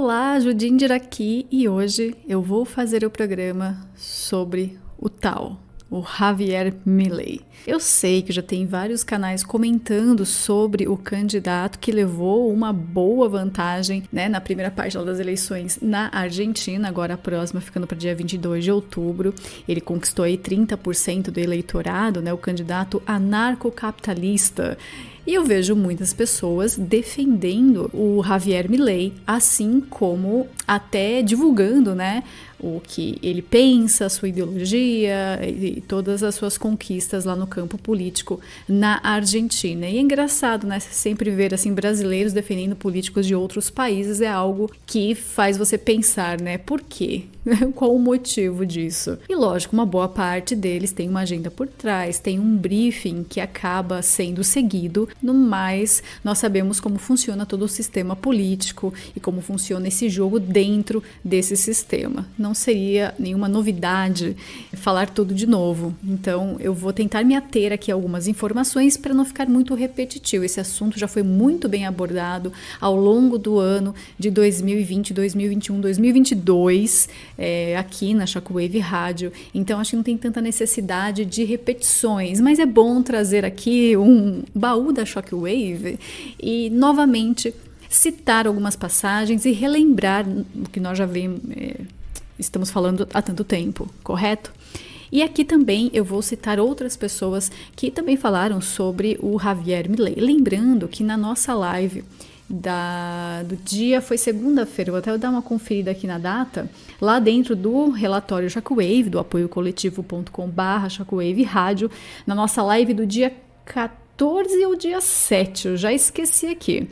Olá, Judindir aqui e hoje eu vou fazer o programa sobre o tal, o Javier Milei. Eu sei que já tem vários canais comentando sobre o candidato que levou uma boa vantagem, na primeira parte das eleições na Argentina, agora a próxima ficando para dia 22 de outubro. Ele conquistou aí 30% do eleitorado, o candidato anarcocapitalista. E eu vejo muitas pessoas defendendo o Javier Milei, assim como até divulgando, o que ele pensa, a sua ideologia e todas as suas conquistas lá no campo político na Argentina. E é engraçado, sempre ver assim brasileiros defendendo políticos de outros países é algo que faz você pensar, por quê? Qual o motivo disso? E lógico, uma boa parte deles tem uma agenda por trás, tem um briefing que acaba sendo seguido, no mais nós sabemos como funciona todo o sistema político e como funciona esse jogo dentro desse sistema. Não seria nenhuma novidade falar tudo de novo. Então eu vou tentar me ater aqui a algumas informações para não ficar muito repetitivo. Esse assunto já foi muito bem abordado ao longo do ano de 2020, 2021, 2022, aqui na Shockwave Rádio. Então acho que não tem tanta necessidade de repetições, mas é bom trazer aqui um baú da Shockwave e novamente citar algumas passagens e relembrar o que nós já estamos falando há tanto tempo, correto? E aqui também eu vou citar outras pessoas que também falaram sobre o Javier Milei. Lembrando que na nossa live do dia, foi segunda-feira, vou até dar uma conferida aqui na data, lá dentro do relatório Shockwave, do apoiocoletivo.com/Shockwave Rádio, na nossa live do dia 14 ou dia 7, eu já esqueci aqui.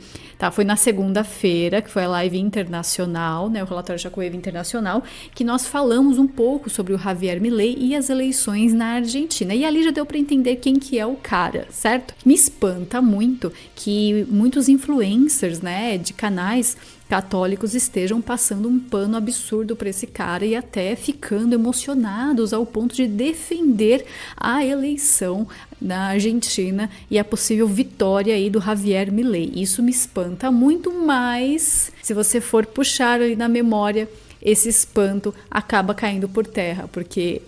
Foi na segunda-feira, que foi a live internacional, o relatório Shockwave internacional, que nós falamos um pouco sobre o Javier Milei e as eleições na Argentina. E ali já deu para entender quem que é o cara, certo? Me espanta muito que muitos influencers, de canais católicos estejam passando um pano absurdo para esse cara e até ficando emocionados ao ponto de defender a eleição na Argentina e a possível vitória aí do Javier Milei. Isso me espanta muito, mas se você for puxar ali na memória, esse espanto acaba caindo por terra, porque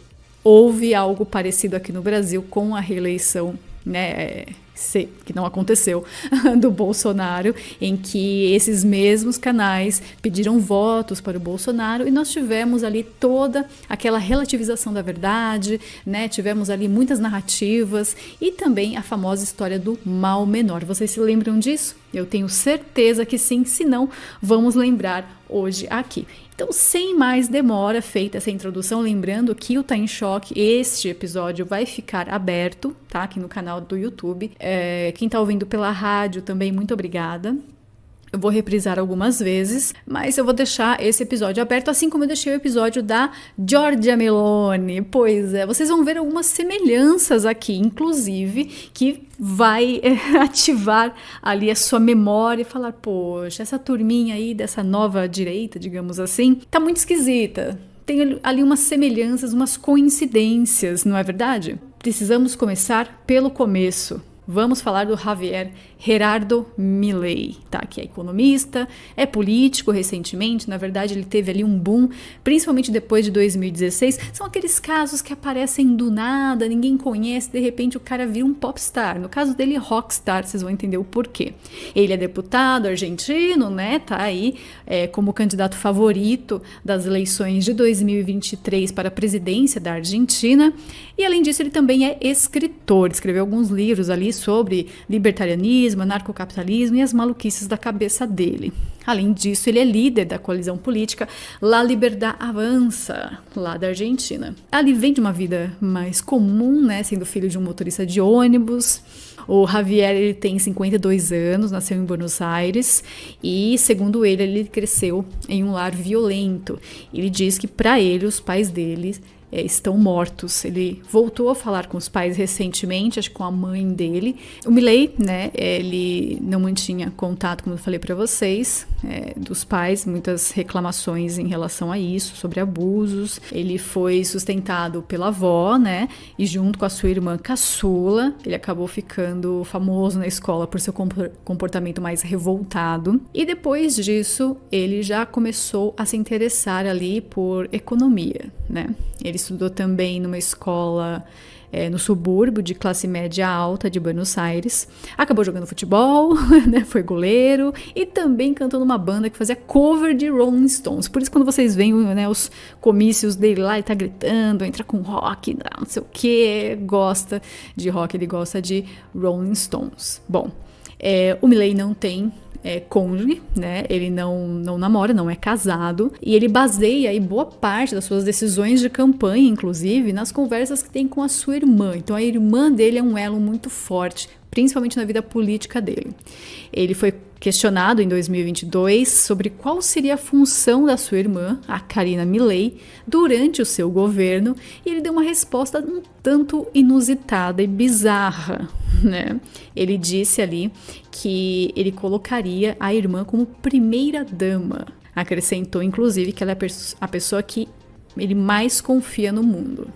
houve algo parecido aqui no Brasil com a reeleição, que não aconteceu, do Bolsonaro, em que esses mesmos canais pediram votos para o Bolsonaro e nós tivemos ali toda aquela relativização da verdade, tivemos ali muitas narrativas e também a famosa história do mal menor. Vocês se lembram disso? Eu tenho certeza que sim, se não, vamos lembrar hoje aqui. Então, sem mais demora, feita essa introdução, lembrando que o Tá em Choque, este episódio vai ficar aberto, aqui no canal do YouTube. Quem tá ouvindo pela rádio também, muito obrigada. Eu vou reprisar algumas vezes, mas eu vou deixar esse episódio aberto, assim como eu deixei o episódio da Giorgia Meloni. Pois é, vocês vão ver algumas semelhanças aqui, inclusive, que vai ativar ali a sua memória e falar, poxa, essa turminha aí dessa nova direita, digamos assim, tá muito esquisita. Tem ali umas semelhanças, umas coincidências, não é verdade? Precisamos começar pelo começo. Vamos falar do Javier Gerardo Milei, que é economista, é político recentemente, na verdade ele teve ali um boom, principalmente depois de 2016, são aqueles casos que aparecem do nada, ninguém conhece, de repente o cara vira um popstar, no caso dele rockstar, vocês vão entender o porquê. Ele é deputado argentino, tá aí como candidato favorito das eleições de 2023 para a presidência da Argentina, e além disso ele também é escritor, escreveu alguns livros ali sobre libertarianismo, anarcocapitalismo e as maluquices da cabeça dele. Além disso, ele é líder da coalizão política La Libertad Avanza, lá da Argentina. Ele vem de uma vida mais comum, sendo filho de um motorista de ônibus. O Javier ele tem 52 anos, nasceu em Buenos Aires e, segundo ele cresceu em um lar violento. Ele diz que, para ele, os pais dele estão mortos. Ele voltou a falar com os pais recentemente, acho que com a mãe dele. O Milei, né, ele não mantinha contato, como eu falei para vocês, dos pais, muitas reclamações em relação a isso, sobre abusos. Ele foi sustentado pela avó, né, e junto com a sua irmã caçula, ele acabou ficando famoso na escola por seu comportamento mais revoltado. E depois disso, ele já começou a se interessar ali por economia, né? Ele estudou também numa escola no subúrbio de classe média alta de Buenos Aires. Acabou jogando futebol, né? Foi goleiro e também cantou numa banda que fazia cover de Rolling Stones. Por isso, quando vocês veem, né, os comícios dele lá, ele tá gritando, entra com rock, não sei o que, gosta de rock, ele gosta de Rolling Stones. Bom, o Milei não tem cônjuge, né? Ele não namora, não é casado, e ele baseia aí boa parte das suas decisões de campanha, inclusive, nas conversas que tem com a sua irmã. Então a irmã dele é um elo muito forte, principalmente na vida política dele. Ele foi questionado em 2022 sobre qual seria a função da sua irmã, a Karina Milei, durante o seu governo, e ele deu uma resposta um tanto inusitada e bizarra, né? Ele disse ali que ele colocaria a irmã como primeira-dama. Acrescentou, inclusive, que ela é a pessoa que ele mais confia no mundo.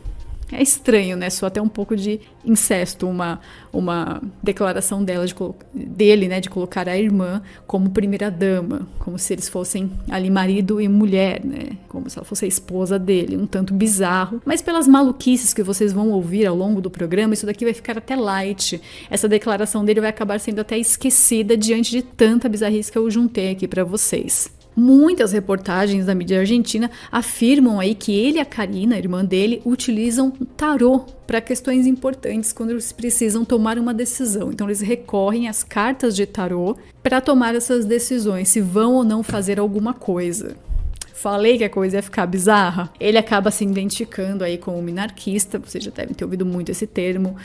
É estranho, né? Só até um pouco de incesto, uma declaração dele, né? De colocar a irmã como primeira-dama, como se eles fossem ali marido e mulher, né? Como se ela fosse a esposa dele, um tanto bizarro. Mas pelas maluquices que vocês vão ouvir ao longo do programa, isso daqui vai ficar até light. Essa declaração dele vai acabar sendo até esquecida diante de tanta bizarrice que eu juntei aqui para vocês. Muitas reportagens da mídia argentina afirmam aí que ele e a Karina, a irmã dele, utilizam tarô para questões importantes quando eles precisam tomar uma decisão. Então eles recorrem às cartas de tarô para tomar essas decisões, se vão ou não fazer alguma coisa. Falei que a coisa ia ficar bizarra. Ele acaba se identificando aí como minarquista, vocês já devem ter ouvido muito esse termo,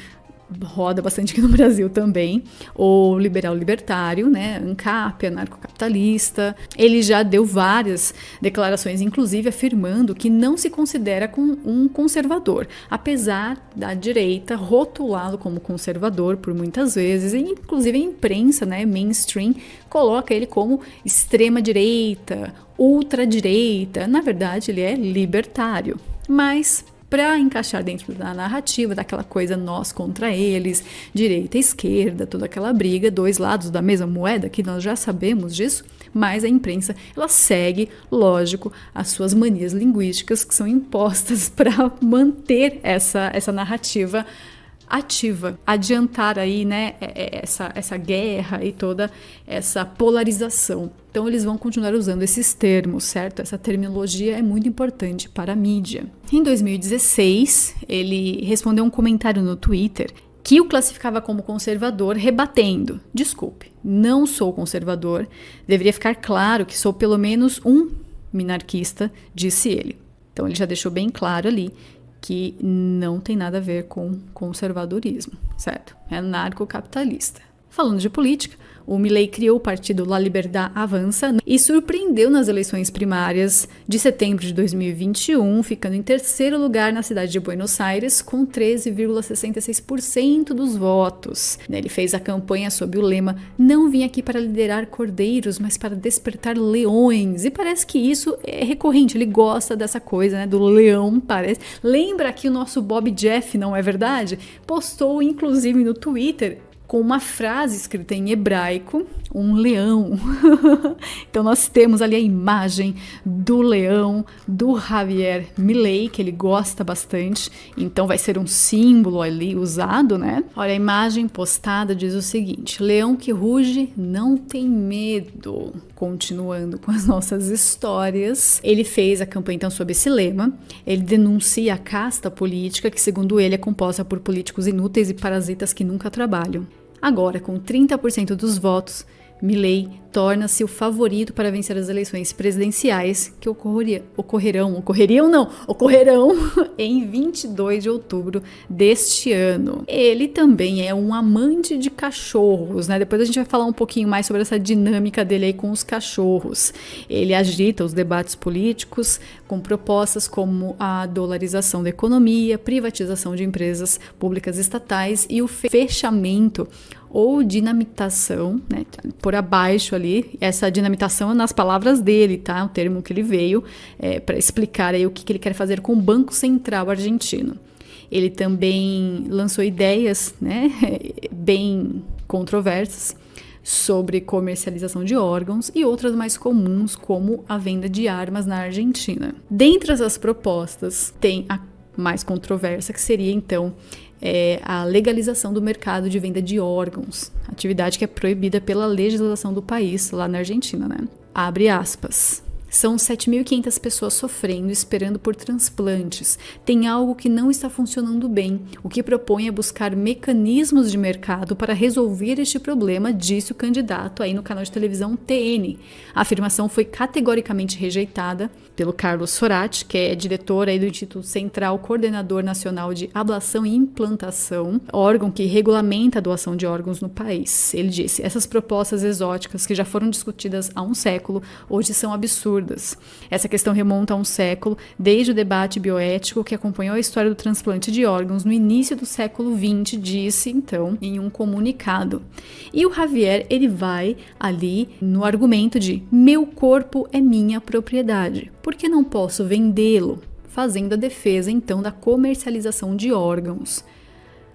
roda bastante aqui no Brasil também, ou liberal libertário, né, ANCAP, anarcocapitalista. Ele já deu várias declarações, inclusive afirmando que não se considera um conservador, apesar da direita rotulá-lo como conservador por muitas vezes, e inclusive a imprensa, né, mainstream, coloca ele como extrema-direita, ultradireita. Na verdade, ele é libertário, mas para encaixar dentro da narrativa, daquela coisa nós contra eles, direita e esquerda, toda aquela briga, dois lados da mesma moeda, que nós já sabemos disso, mas a imprensa, ela segue, lógico, as suas manias linguísticas que são impostas para manter essa narrativa ativa, adiantar aí, né, essa guerra e toda essa polarização. Então eles vão continuar usando esses termos, certo? Essa terminologia é muito importante para a mídia. Em 2016, ele respondeu um comentário no Twitter que o classificava como conservador, rebatendo: desculpe, não sou conservador, deveria ficar claro que sou pelo menos um minarquista, disse ele. Então ele já deixou bem claro ali que não tem nada a ver com conservadorismo, certo? É anarcocapitalista. Falando de política, o Milei criou o partido La Liberdad Avança e surpreendeu nas eleições primárias de setembro de 2021, ficando em terceiro lugar na cidade de Buenos Aires com 13,66% dos votos. Ele fez a campanha sob o lema "Não vim aqui para liderar cordeiros, mas para despertar leões". E parece que isso é recorrente, ele gosta dessa coisa, né, do leão, parece. Lembra que o nosso Bob Jeff, não é verdade? Postou inclusive no Twitter com uma frase escrita em hebraico, um leão. Então nós temos ali a imagem do leão do Javier Milei, que ele gosta bastante, então vai ser um símbolo ali usado, né? Olha, a imagem postada diz o seguinte: leão que ruge não tem medo. Continuando com as nossas histórias, ele fez a campanha então sob esse lema. Ele denuncia a casta política, que segundo ele é composta por políticos inúteis e parasitas que nunca trabalham. Agora, com 30% dos votos, Milei torna-se o favorito para vencer as eleições presidenciais que ocorrerão em 22 de outubro deste ano. Ele também é um amante de cachorros, né? Depois a gente vai falar um pouquinho mais sobre essa dinâmica dele aí com os cachorros. Ele agita os debates políticos com propostas como a dolarização da economia, privatização de empresas públicas estatais e o fechamento ou dinamitação, né, por abaixo ali, essa dinamitação é nas palavras dele, tá? O termo que ele veio para explicar aí o que ele quer fazer com o Banco Central argentino. Ele também lançou ideias, né, bem controversas sobre comercialização de órgãos e outras mais comuns, como a venda de armas na Argentina. Dentre essas propostas, tem a mais controversa, que seria, então, a legalização do mercado de venda de órgãos, atividade que é proibida pela legislação do país, lá na Argentina, né? Abre aspas. São 7.500 pessoas sofrendo, esperando por transplantes. Tem algo que não está funcionando bem. O que propõe é buscar mecanismos de mercado para resolver este problema, disse o candidato aí no canal de televisão TN. A afirmação foi categoricamente rejeitada pelo Carlos Sorati, que é diretor aí do Instituto Central, coordenador nacional de ablação e implantação, órgão que regulamenta a doação de órgãos no país. Ele disse, essas propostas exóticas que já foram discutidas há um século, hoje são absurdas. Essa questão remonta a um século, desde o debate bioético que acompanhou a história do transplante de órgãos no início do século XX, disse, então, em um comunicado. E o Javier, ele vai ali no argumento de meu corpo é minha propriedade, por que não posso vendê-lo? Fazendo a defesa, então, da comercialização de órgãos.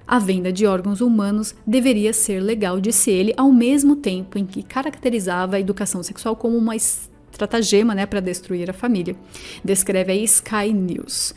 A venda de órgãos humanos deveria ser legal, disse ele, ao mesmo tempo em que caracterizava a educação sexual como uma estratagema, né, para destruir a família. Descreve a Sky News.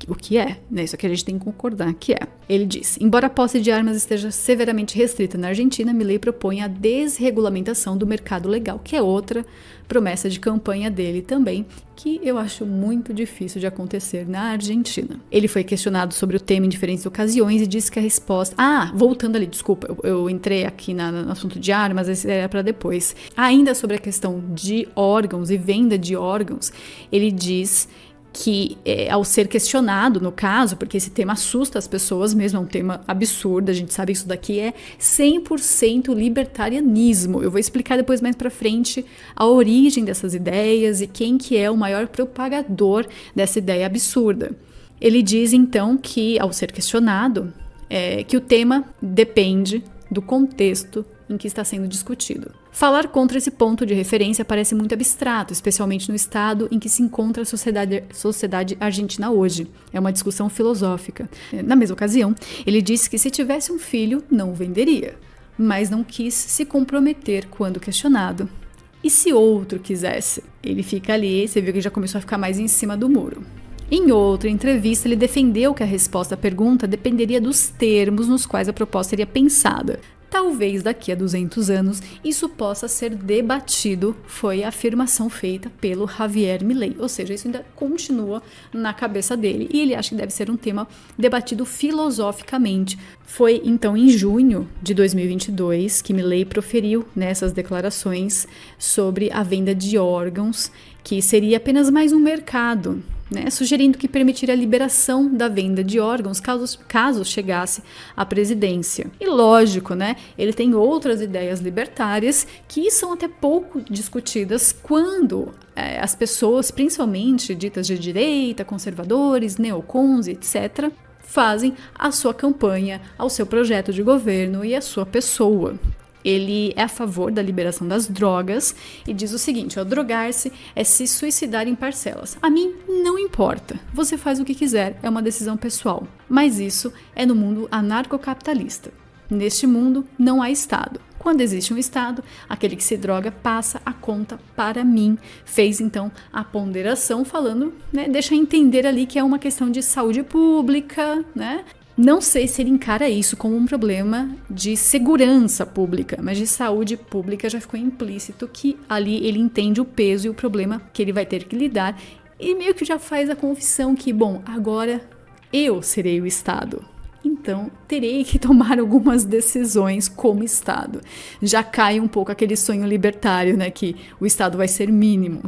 O que é? Né? Isso aqui a gente tem que concordar que é. Ele diz, embora a posse de armas esteja severamente restrita na Argentina, Milei propõe a desregulamentação do mercado legal, que é outra promessa de campanha dele também, que eu acho muito difícil de acontecer na Argentina. Ele foi questionado sobre o tema em diferentes ocasiões e disse que a resposta... voltando ali, desculpa, eu entrei aqui no assunto de armas, esse era para depois. Ainda sobre a questão de órgãos e venda de órgãos, ele diz que ao ser questionado, no caso, porque esse tema assusta as pessoas mesmo, é um tema absurdo, a gente sabe que isso daqui é 100% libertarianismo. Eu vou explicar depois mais pra frente a origem dessas ideias e quem que é o maior propagador dessa ideia absurda. Ele diz, então, que ao ser questionado, que o tema depende do contexto em que está sendo discutido. Falar contra esse ponto de referência parece muito abstrato, especialmente no estado em que se encontra a sociedade argentina hoje. É uma discussão filosófica. Na mesma ocasião, ele disse que se tivesse um filho, não o venderia, mas não quis se comprometer quando questionado. E se outro quisesse? Ele fica ali, você viu que já começou a ficar mais em cima do muro. Em outra entrevista, ele defendeu que a resposta à pergunta dependeria dos termos nos quais a proposta seria pensada. Talvez daqui a 200 anos isso possa ser debatido, foi a afirmação feita pelo Javier Milei. Ou seja, isso ainda continua na cabeça dele e ele acha que deve ser um tema debatido filosoficamente. Foi então em junho de 2022 que Milei proferiu nessas declarações sobre a venda de órgãos, que seria apenas mais um mercado, né, sugerindo que permitiria a liberação da venda de órgãos caso chegasse à presidência. E lógico, né, ele tem outras ideias libertárias que são até pouco discutidas quando as pessoas, principalmente ditas de direita, conservadores, neocons, etc., fazem a sua campanha, ao seu projeto de governo e a sua pessoa. Ele é a favor da liberação das drogas e diz o seguinte, drogar-se é se suicidar em parcelas. A mim não importa, você faz o que quiser, é uma decisão pessoal. Mas isso é no mundo anarcocapitalista. Neste mundo não há Estado. Quando existe um Estado, aquele que se droga passa a conta para mim. Fez então a ponderação falando, né, deixa entender ali que é uma questão de saúde pública, né? Não sei se ele encara isso como um problema de segurança pública, mas de saúde pública já ficou implícito que ali ele entende o peso e o problema que ele vai ter que lidar e meio que já faz a confissão que, bom, agora eu serei o Estado. Então, terei que tomar algumas decisões como Estado. Já cai um pouco aquele sonho libertário, né, que o Estado vai ser mínimo.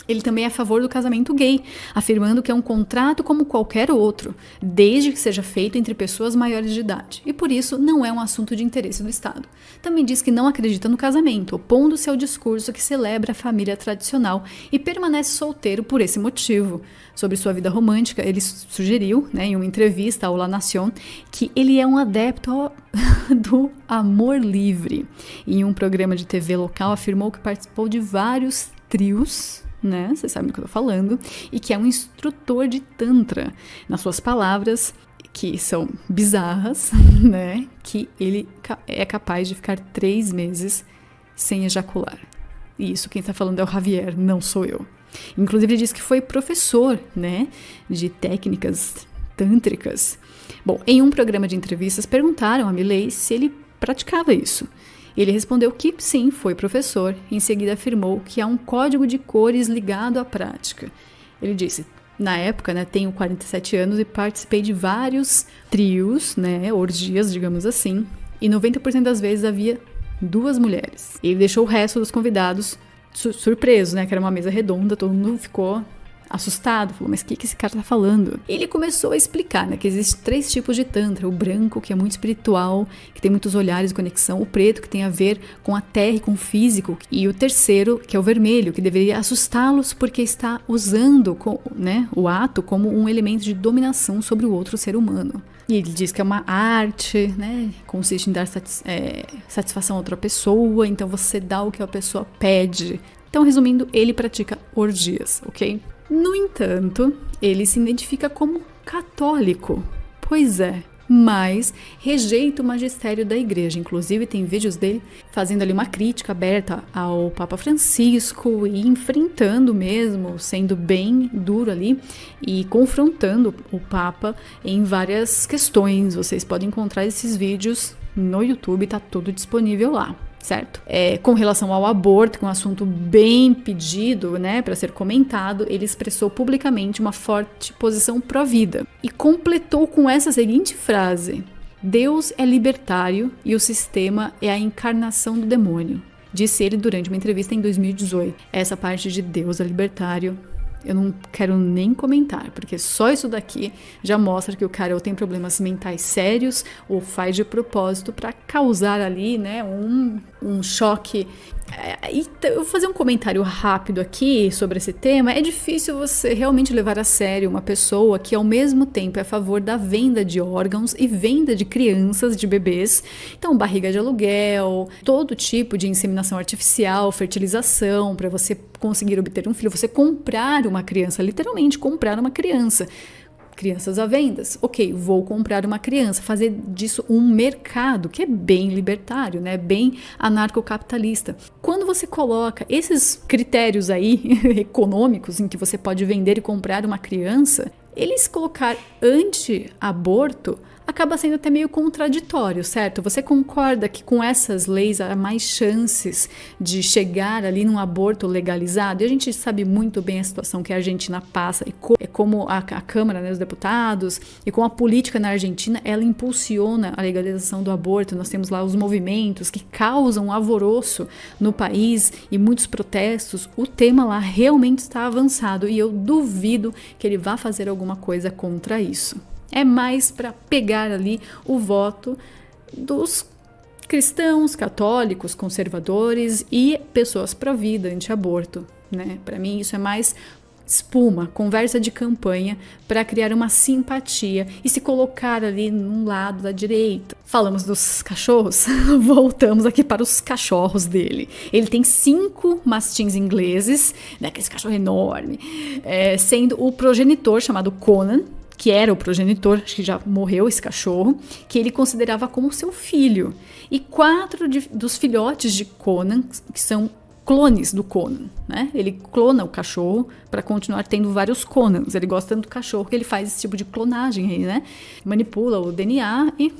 Ele também é a favor do casamento gay, afirmando que é um contrato como qualquer outro, desde que seja feito entre pessoas maiores de idade, e por isso não é um assunto de interesse do Estado. Também diz que não acredita no casamento, opondo-se ao discurso que celebra a família tradicional e permanece solteiro por esse motivo. Sobre sua vida romântica, ele sugeriu, em uma entrevista ao La Nación, que ele é um adepto do amor livre. Em um programa de TV local, afirmou que participou de vários trios, vocês sabem do que eu tô falando, e que é um instrutor de Tantra. Nas suas palavras, que são bizarras, que ele é capaz de ficar 3 meses sem ejacular. E isso quem tá falando é o Javier, não sou eu. Inclusive ele disse que foi professor, de técnicas tântricas. Bom, em um programa de entrevistas perguntaram a Milei se ele praticava isso. Ele respondeu que sim, foi professor. Em seguida afirmou que há um código de cores ligado à prática. Ele disse: na época, tenho 47 anos e participei de vários trios, orgias, digamos assim, e 90% das vezes havia 2 mulheres. Ele deixou o resto dos convidados surpresos, que era uma mesa redonda, todo mundo ficou assustado, falou, mas o que esse cara tá falando? Ele começou a explicar, que existem 3 tipos de tantra: o branco, que é muito espiritual, que tem muitos olhares de conexão; o preto, que tem a ver com a terra e com o físico; e o terceiro, que é o vermelho, que deveria assustá-los porque está usando o ato como um elemento de dominação sobre o outro ser humano. E ele diz que é uma arte, consiste em dar satisfação a outra pessoa, então você dá o que a pessoa pede. Então, resumindo, ele pratica orgias, ok? No entanto, ele se identifica como católico. Pois é, mas rejeita o magistério da igreja. Inclusive, tem vídeos dele fazendo ali uma crítica aberta ao Papa Francisco e enfrentando mesmo, sendo bem duro ali e confrontando o Papa em várias questões. Vocês podem encontrar esses vídeos no YouTube, tá tudo disponível lá. Certo? Com relação ao aborto, que é um assunto bem pedido, para ser comentado, ele expressou publicamente uma forte posição pró-vida e completou com essa seguinte frase: Deus é libertário e o sistema é a encarnação do demônio, disse ele durante uma entrevista em 2018. Essa parte de Deus é libertário eu não quero nem comentar, porque só isso daqui já mostra que o cara ou tem problemas mentais sérios ou faz de propósito para causar ali, um choque. Eu vou fazer um comentário rápido aqui sobre esse tema. É difícil você realmente levar a sério uma pessoa que ao mesmo tempo é a favor da venda de órgãos e venda de crianças, de bebês. Então, barriga de aluguel, todo tipo de inseminação artificial, fertilização, para você conseguir obter um filho, você comprar uma criança, literalmente comprar uma criança. Crianças à vendas. Ok, vou comprar uma criança, fazer disso um mercado, que é bem libertário, bem anarcocapitalista. Quando você coloca esses critérios aí econômicos em que você pode vender e comprar uma criança, eles colocar anti-aborto acaba sendo até meio contraditório, certo? Você concorda que com essas leis há mais chances de chegar ali num aborto legalizado? E a gente sabe muito bem a situação que a Argentina passa e como a Câmara, os deputados, e com a política na Argentina, ela impulsiona a legalização do aborto. Nós temos lá os movimentos que causam alvoroço no país e muitos protestos. O tema lá realmente está avançado e eu duvido que ele vá fazer alguma coisa contra isso. É mais para pegar ali o voto dos cristãos, católicos, conservadores e pessoas pró-vida, anti-aborto, Para mim isso é mais espuma, conversa de campanha para criar uma simpatia e se colocar ali num lado da direita. Falamos dos cachorros, voltamos aqui para os cachorros dele. Ele tem 5 mastins ingleses, aquele cachorro enorme, sendo o progenitor chamado Conan, que era o progenitor, acho que já morreu esse cachorro, que ele considerava como seu filho. E 4 dos filhotes de Conan, que são clones do Conan, Ele clona o cachorro para continuar tendo vários Conans. Ele gosta tanto do cachorro que ele faz esse tipo de clonagem aí, Manipula o DNA e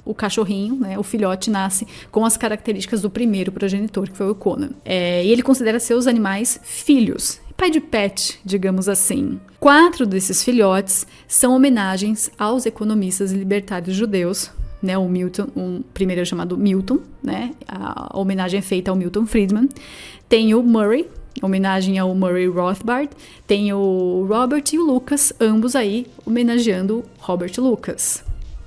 o cachorrinho, o filhote, nasce com as características do primeiro progenitor, que foi o Conan. E ele considera seus animais filhos. Pai de pet, digamos assim. 4 desses filhotes são homenagens aos economistas libertários judeus, o Milton, primeiro é chamado Milton, a homenagem é feita ao Milton Friedman. Tem o Murray, em homenagem ao Murray Rothbard, tem o Robert e o Lucas, ambos aí homenageando Robert Lucas.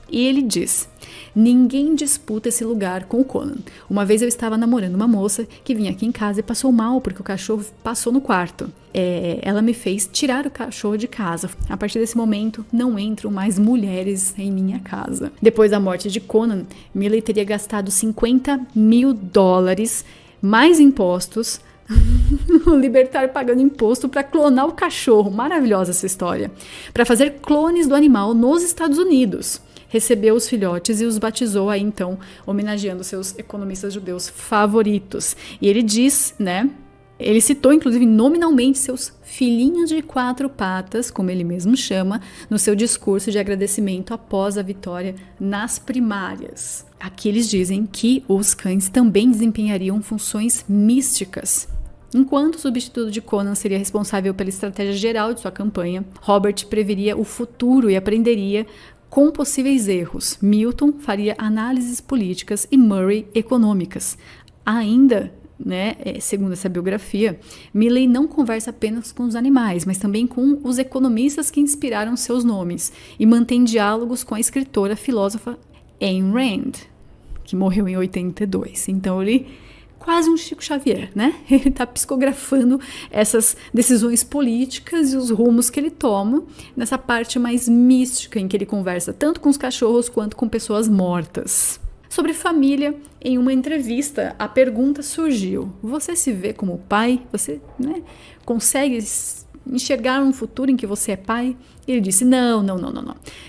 E ele diz: ninguém disputa esse lugar com o Conan. Uma vez eu estava namorando uma moça que vinha aqui em casa e passou mal porque o cachorro passou no quarto. Ela me fez tirar o cachorro de casa. A partir desse momento, não entram mais mulheres em minha casa. Depois da morte de Conan, Milley teria gastado $50 mil, mais impostos, o libertário pagando imposto para clonar o cachorro. Maravilhosa essa história. Para fazer clones do animal nos Estados Unidos. Recebeu os filhotes e os batizou aí, então, homenageando seus economistas judeus favoritos. E ele diz, né, ele citou, inclusive, nominalmente seus filhinhos de 4 patas, como ele mesmo chama, no seu discurso de agradecimento após a vitória nas primárias. Aqui eles dizem que os cães também desempenhariam funções místicas. Enquanto o substituto de Conan seria responsável pela estratégia geral de sua campanha, Robert preveria o futuro e aprenderia com possíveis erros. Milton faria análises políticas e Murray econômicas. Ainda, né, segundo essa biografia, Milley não conversa apenas com os animais, mas também com os economistas que inspiraram seus nomes e mantém diálogos com a escritora filósofa Ayn Rand, que morreu em 82. Então ele quase um Chico Xavier, né? Ele está psicografando essas decisões políticas e os rumos que ele toma nessa parte mais mística em que ele conversa tanto com os cachorros quanto com pessoas mortas. Sobre família, em uma entrevista, a pergunta surgiu: você se vê como pai? Você, né, consegue enxergar um futuro em que você é pai? Ele disse: não.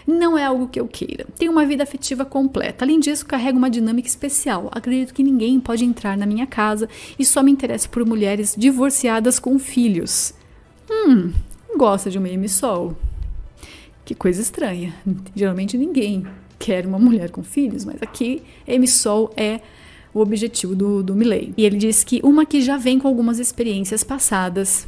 Não é algo que eu queira. Tenho uma vida afetiva completa. Além disso, carrego uma dinâmica especial. Acredito que ninguém pode entrar na minha casa e só me interesso por mulheres divorciadas com filhos. Gosta de uma Amy Sol? Que coisa estranha. Geralmente ninguém quer uma mulher com filhos, mas aqui Amy Sol é o objetivo do Milley. E ele diz que uma que já vem com algumas experiências passadas.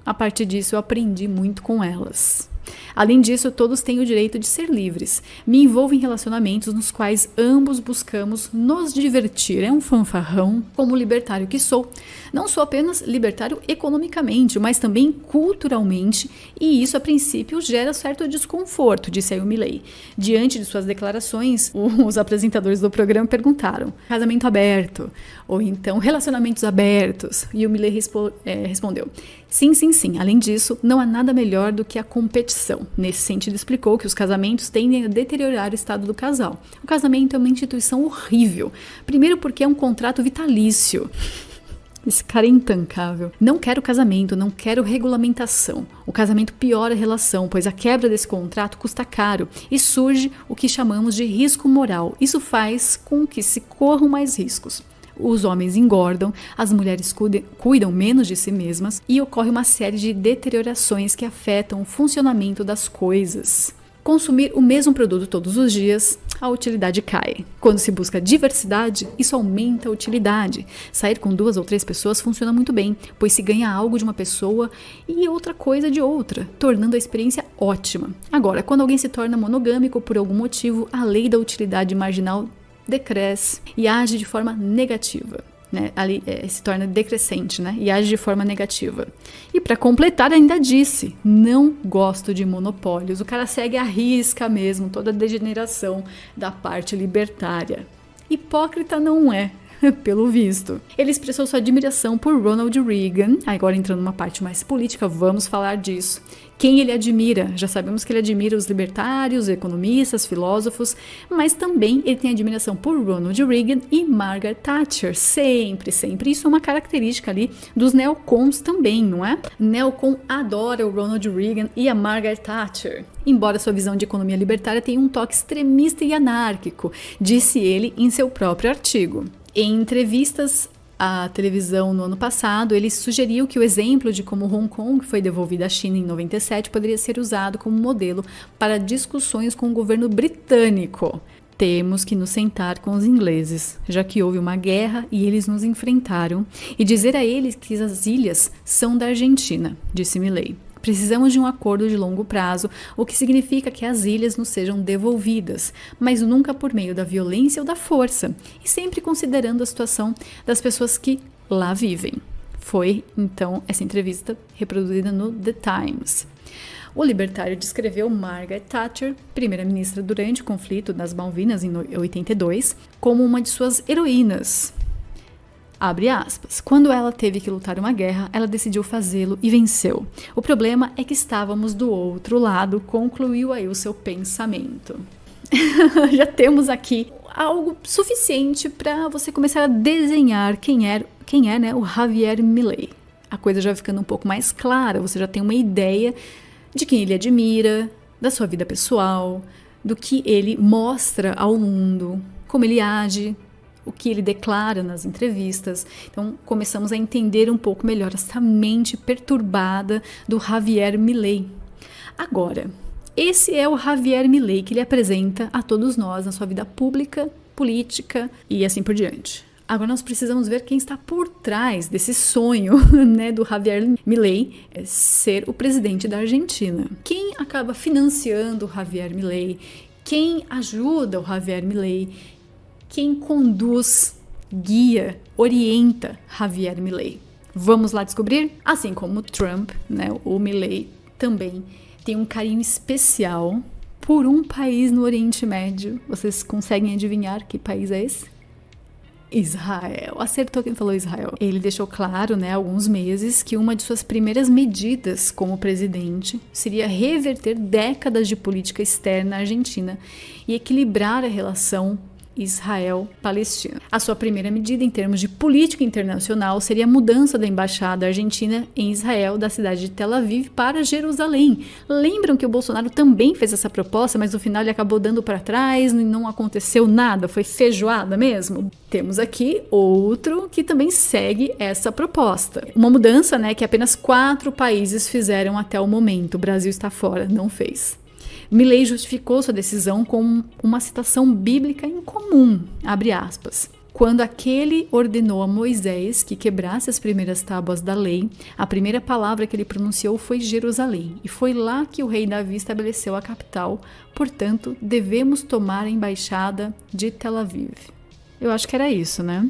A partir disso, eu aprendi muito com elas. Além disso, todos têm o direito de ser livres. Me envolvo em relacionamentos nos quais ambos buscamos nos divertir. É um fanfarrão, como libertário que sou. Não sou apenas libertário economicamente, mas também culturalmente, e isso, a princípio, gera certo desconforto, disse aí o Milley. Diante de suas declarações, os apresentadores do programa perguntaram: casamento aberto? Ou então, relacionamentos abertos? E o Milley respondeu: sim. Além disso, não há nada melhor do que a competição. Nesse sentido, explicou que os casamentos tendem a deteriorar o estado do casal. O casamento é uma instituição horrível. Primeiro porque é um contrato vitalício. Esse cara é intancável. Não quero casamento, não quero regulamentação. O casamento piora a relação, pois a quebra desse contrato custa caro e surge o que chamamos de risco moral. Isso faz com que se corram mais riscos. Os homens engordam, as mulheres cuidam menos de si mesmas e ocorre uma série de deteriorações que afetam o funcionamento das coisas. Consumir o mesmo produto todos os dias, a utilidade cai. Quando se busca diversidade, isso aumenta a utilidade. Sair com 2 ou 3 pessoas funciona muito bem, pois se ganha algo de uma pessoa e outra coisa de outra, tornando a experiência ótima. Agora, quando alguém se torna monogâmico por algum motivo, a lei da utilidade marginal decresce e age de forma negativa, né? Ali se torna decrescente, né? E age de forma negativa. E para completar, ainda disse: não gosto de monopólios. O cara segue à risca mesmo toda a degeneração da parte libertária. Hipócrita não é, pelo visto. Ele expressou sua admiração por Ronald Reagan. Agora, entrando numa parte mais política, vamos falar disso. Quem ele admira? Já sabemos que ele admira os libertários, economistas, filósofos, mas também ele tem admiração por Ronald Reagan e Margaret Thatcher. Sempre. Isso é uma característica ali dos neocons também, não é? Neocon adora o Ronald Reagan e a Margaret Thatcher. Embora sua visão de economia libertária tenha um toque extremista e anárquico, disse ele em seu próprio artigo. Em entrevistas à televisão no ano passado, ele sugeriu que o exemplo de como Hong Kong foi devolvida à China em 97 poderia ser usado como modelo para discussões com o governo britânico. Temos que nos sentar com os ingleses, já que houve uma guerra e eles nos enfrentaram, e dizer a eles que as ilhas são da Argentina, disse Milley. Precisamos de um acordo de longo prazo, o que significa que as ilhas nos sejam devolvidas, mas nunca por meio da violência ou da força, e sempre considerando a situação das pessoas que lá vivem. Foi, então, essa entrevista reproduzida no The Times. O Libertário descreveu Margaret Thatcher, primeira-ministra durante o conflito das Malvinas em 82, como uma de suas heroínas. Abre aspas. Quando ela teve que lutar uma guerra, ela decidiu fazê-lo e venceu. O problema é que estávamos do outro lado, concluiu aí o seu pensamento. Já temos aqui algo suficiente para você começar a desenhar quem é, né, o Javier Milei. A coisa já vai ficando um pouco mais clara, você já tem uma ideia de quem ele admira, da sua vida pessoal, do que ele mostra ao mundo, como ele age, o que ele declara nas entrevistas. Então, começamos a entender um pouco melhor essa mente perturbada do Javier Milei. Agora, esse é o Javier Milei que ele apresenta a todos nós na sua vida pública, política e assim por diante. Agora nós precisamos ver quem está por trás desse sonho, né, do Javier Milei ser o presidente da Argentina. Quem acaba financiando o Javier Milei? Quem ajuda o Javier Milei? Quem conduz, guia, orienta Javier Milei? Vamos lá descobrir? Assim como Trump, né, o Milei também tem um carinho especial por um país no Oriente Médio. Vocês conseguem adivinhar que país é esse? Israel. Acertou quem falou Israel. Ele deixou claro, né, há alguns meses, que uma de suas primeiras medidas como presidente seria reverter décadas de política externa na Argentina e equilibrar a relação Israel-Palestina. A sua primeira medida em termos de política internacional seria a mudança da embaixada argentina em Israel da cidade de Tel Aviv para Jerusalém. Lembram que o Bolsonaro também fez essa proposta, mas no final ele acabou dando para trás e não aconteceu nada, foi feijoada mesmo? Temos aqui outro que também segue essa proposta. Uma mudança, né, que apenas 4 países fizeram até o momento. O Brasil está fora, não fez. Milei justificou sua decisão com uma citação bíblica incomum, abre aspas. Quando aquele ordenou a Moisés que quebrasse as primeiras tábuas da lei, a primeira palavra que ele pronunciou foi Jerusalém, e foi lá que o rei Davi estabeleceu a capital, portanto, devemos tomar a embaixada de Tel Aviv. Eu acho que era isso, né?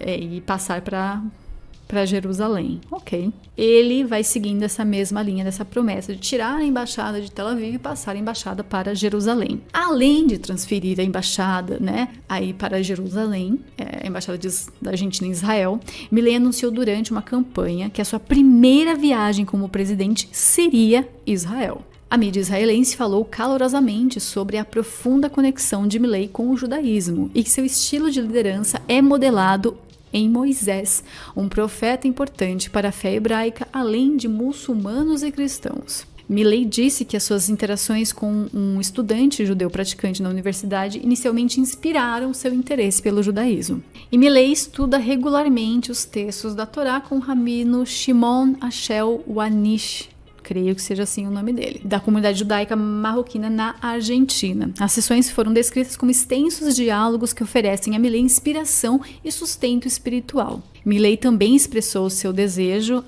E passar para Jerusalém. Ok. Ele vai seguindo essa mesma linha dessa promessa de tirar a embaixada de Tel Aviv e passar a embaixada para Jerusalém. Além de transferir a embaixada, né, aí para Jerusalém, a embaixada da Argentina em Israel, Milei anunciou durante uma campanha que a sua primeira viagem como presidente seria Israel. A mídia israelense falou calorosamente sobre a profunda conexão de Milei com o judaísmo e que seu estilo de liderança é modelado em Moisés, um profeta importante para a fé hebraica, além de muçulmanos e cristãos. Milei disse que as suas interações com um estudante judeu praticante na universidade inicialmente inspiraram seu interesse pelo judaísmo. E Milei estuda regularmente os textos da Torá com o rabino Shimon Ashel Wanish, creio que seja assim o nome dele, da comunidade judaica marroquina na Argentina. As sessões foram descritas como extensos diálogos que oferecem a Milei inspiração e sustento espiritual. Milei também expressou seu desejo